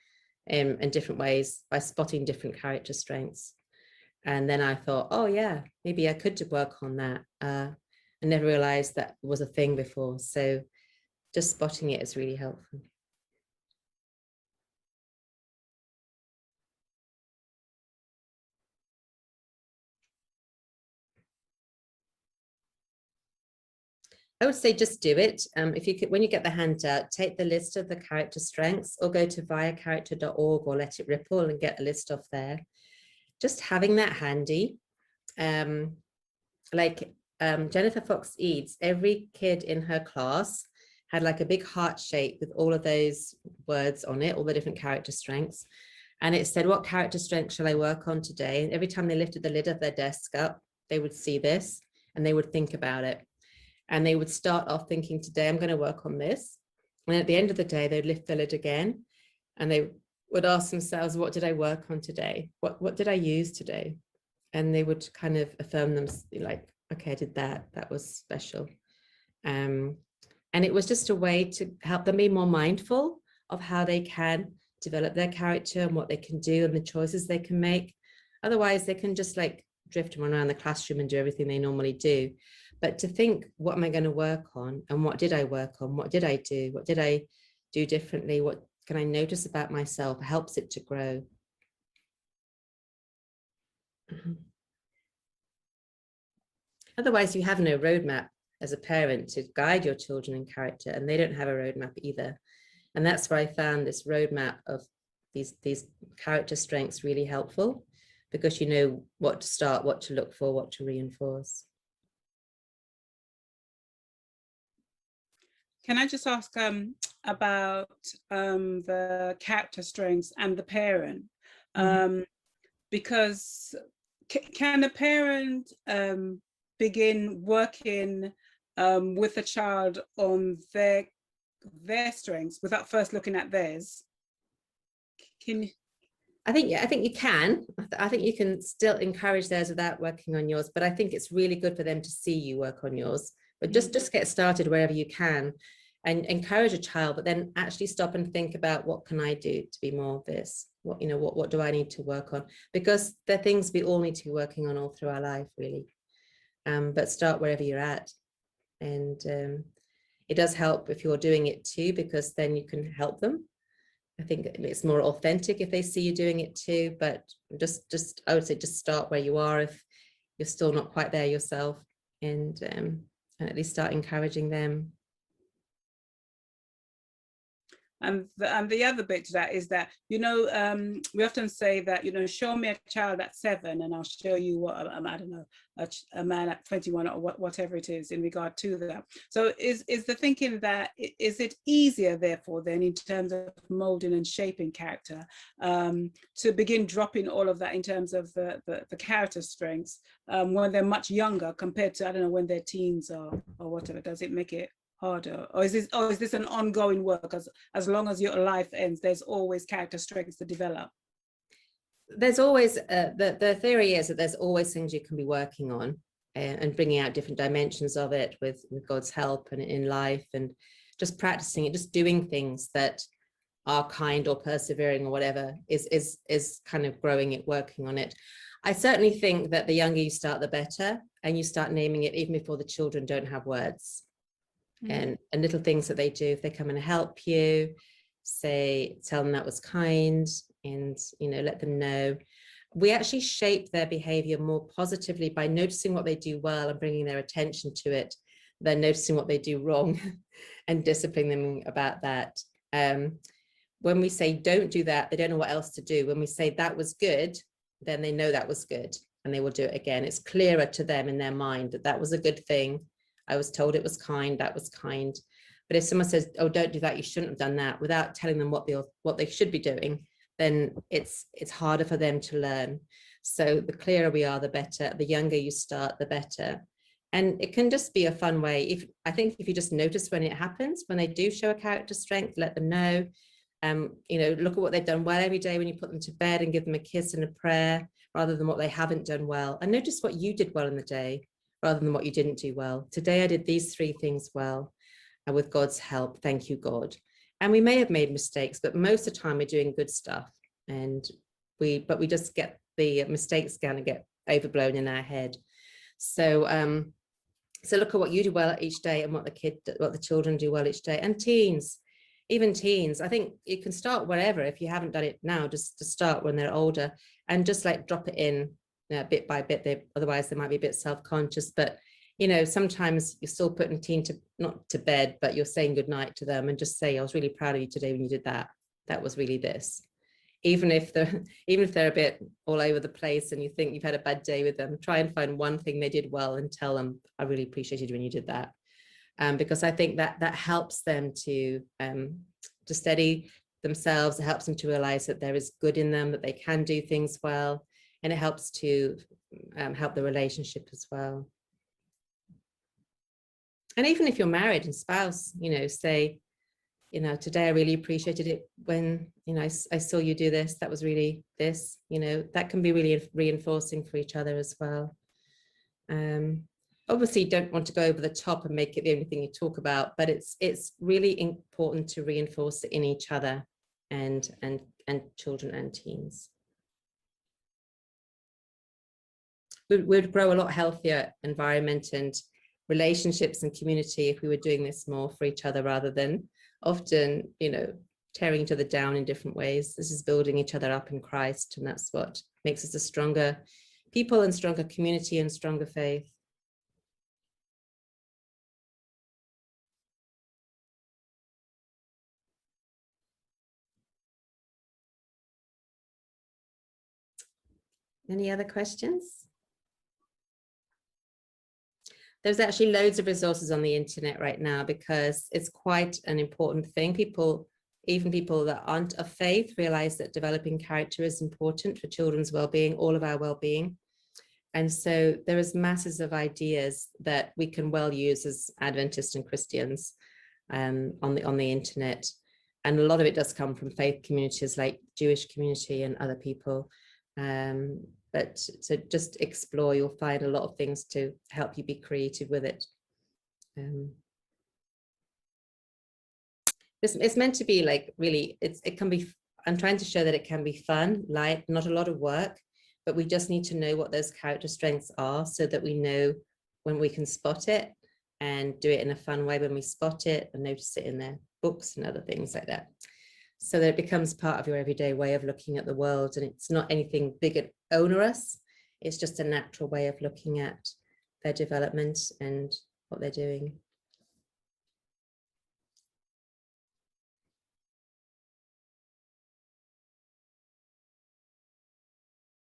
in different ways by spotting different character strengths. And then I thought, oh yeah, maybe I could work on that. I never realized that was a thing before. So just spotting it is really helpful. I would say just do it. If you could, when you get the handout, take the list of the character strengths, or go to viacharacter.org or Let It Ripple and get the list off there. Just having that handy. Jennifer Fox Eads, every kid in her class had like a big heart shape with all of those words on it, all the different character strengths. And it said, what character strength shall I work on today? And every time they lifted the lid of their desk up, they would see this and they would think about it. And they would start off thinking, today I'm going to work on this. And at the end of the day, they'd lift the lid again and they would ask themselves, what did I work on today? What did I use today? And they would kind of affirm them, like, okay, I did that. That was special. And it was just a way to help them be more mindful of how they can develop their character and what they can do and the choices they can make. Otherwise, they can just like drift around the classroom and do everything they normally do. But to think, what am I going to work on? And what did I work on? What did I do? What did I do differently? What can I notice about myself? Helps it to grow. Otherwise, you have no roadmap as a parent to guide your children in character, and they don't have a roadmap either. And that's where I found this roadmap of these character strengths really helpful, because you know what to start, what to look for, what to reinforce. Can I just ask about the character strengths and the parent? Because can a parent begin working with a child on their strengths without first looking at theirs? I think you can. I think you can still encourage theirs without working on yours, but I think it's really good for them to see you work on yours. But just get started wherever you can and encourage a child, but then actually stop and think about, what can I do to be more of this? What do I need to work on? Because they're things we all need to be working on all through our life, really. But start wherever you're at. And it does help if you're doing it too, because then you can help them. I think it's more authentic if they see you doing it too, but just I would say just start where you are if you're still not quite there yourself, and at least start encouraging them. And the other bit to that is that, we often say that, show me a child at 7 and I'll show you what, I don't know, a man at 21 or whatever it is in regard to that. So is the thinking that, is it easier therefore then in terms of molding and shaping character to begin dropping all of that in terms of the character strengths when they're much younger compared to, I don't know, when they're teens or whatever? Does it make it harder, or is this an ongoing work? As long as your life ends, there's always character strengths to develop? There's always the theory is that there's always things you can be working on and bringing out different dimensions of it with God's help and in life, and just practicing it, just doing things that are kind or persevering or whatever is kind of growing it, working on it. I certainly think that the younger you start, the better, and you start naming it even before the children don't have words. And little things that they do, if they come and help you, tell them that was kind, and let them know. We actually shape their behavior more positively by noticing what they do well and bringing their attention to it, than noticing what they do wrong and disciplining them about that. When we say don't do that, they don't know what else to do. When we say that was good, then they know that was good and they will do it again. It's clearer to them in their mind that that was a good thing. I was told it was kind, that was kind. But if someone says, oh, don't do that, you shouldn't have done that, without telling them what they should be doing, then it's harder for them to learn. So the clearer we are, the better. The younger you start, the better. And it can just be a fun way. I think if you just notice when it happens, when they do show a character strength, let them know. Look at what they've done well every day when you put them to bed, and give them a kiss and a prayer, rather than what they haven't done well. And notice what you did well in the day, rather than what you didn't do well. Today I did these 3 things well, and with God's help, thank you, God. And we may have made mistakes, but most of the time we're doing good stuff. And we just get the mistakes kind of get overblown in our head. So look at what you do well each day, and what the children do well each day. And even teens, I think you can start wherever. If you haven't done it now, just to start when they're older, and just like drop it in bit by bit. Otherwise they might be a bit self-conscious, but sometimes you're still putting teen not to bed, but you're saying goodnight to them, and just say, I was really proud of you today when you did that. That was really this. Even if they're a bit all over the place and you think you've had a bad day with them, try and find one thing they did well and tell them, I really appreciated when you did that. Because I think that helps them to steady themselves. It helps them to realize that there is good in them, that they can do things well, and it helps to help the relationship as well. And even if you're married and spouse, say, today I really appreciated it when, I saw you do this. That was really this, that can be really reinforcing for each other as well. Obviously, you don't want to go over the top and make it the only thing you talk about, but it's really important to reinforce it in each other and children and teens. We'd grow a lot healthier environment and relationships and community if we were doing this more for each other, rather than often, tearing each other down in different ways. This is building each other up in Christ, and that's what makes us a stronger people and stronger community and stronger faith. Any other questions? There's actually loads of resources on the internet right now, because it's quite an important thing. Even people that aren't of faith realize that developing character is important for children's well-being, all of our well-being. And so there is masses of ideas that we can well use as Adventists and Christians on the internet. And a lot of it does come from faith communities like Jewish community and other people. But so just explore, you'll find a lot of things to help you be creative with it. It's meant to be like really, it can be, I'm trying to show that it can be fun, light, not a lot of work, but we just need to know what those character strengths are so that we know when we can spot it and do it in a fun way when we spot it, and notice it in their books and other things like that. So that it becomes part of your everyday way of looking at the world, and it's not anything big and onerous. It's just a natural way of looking at their development and what they're doing.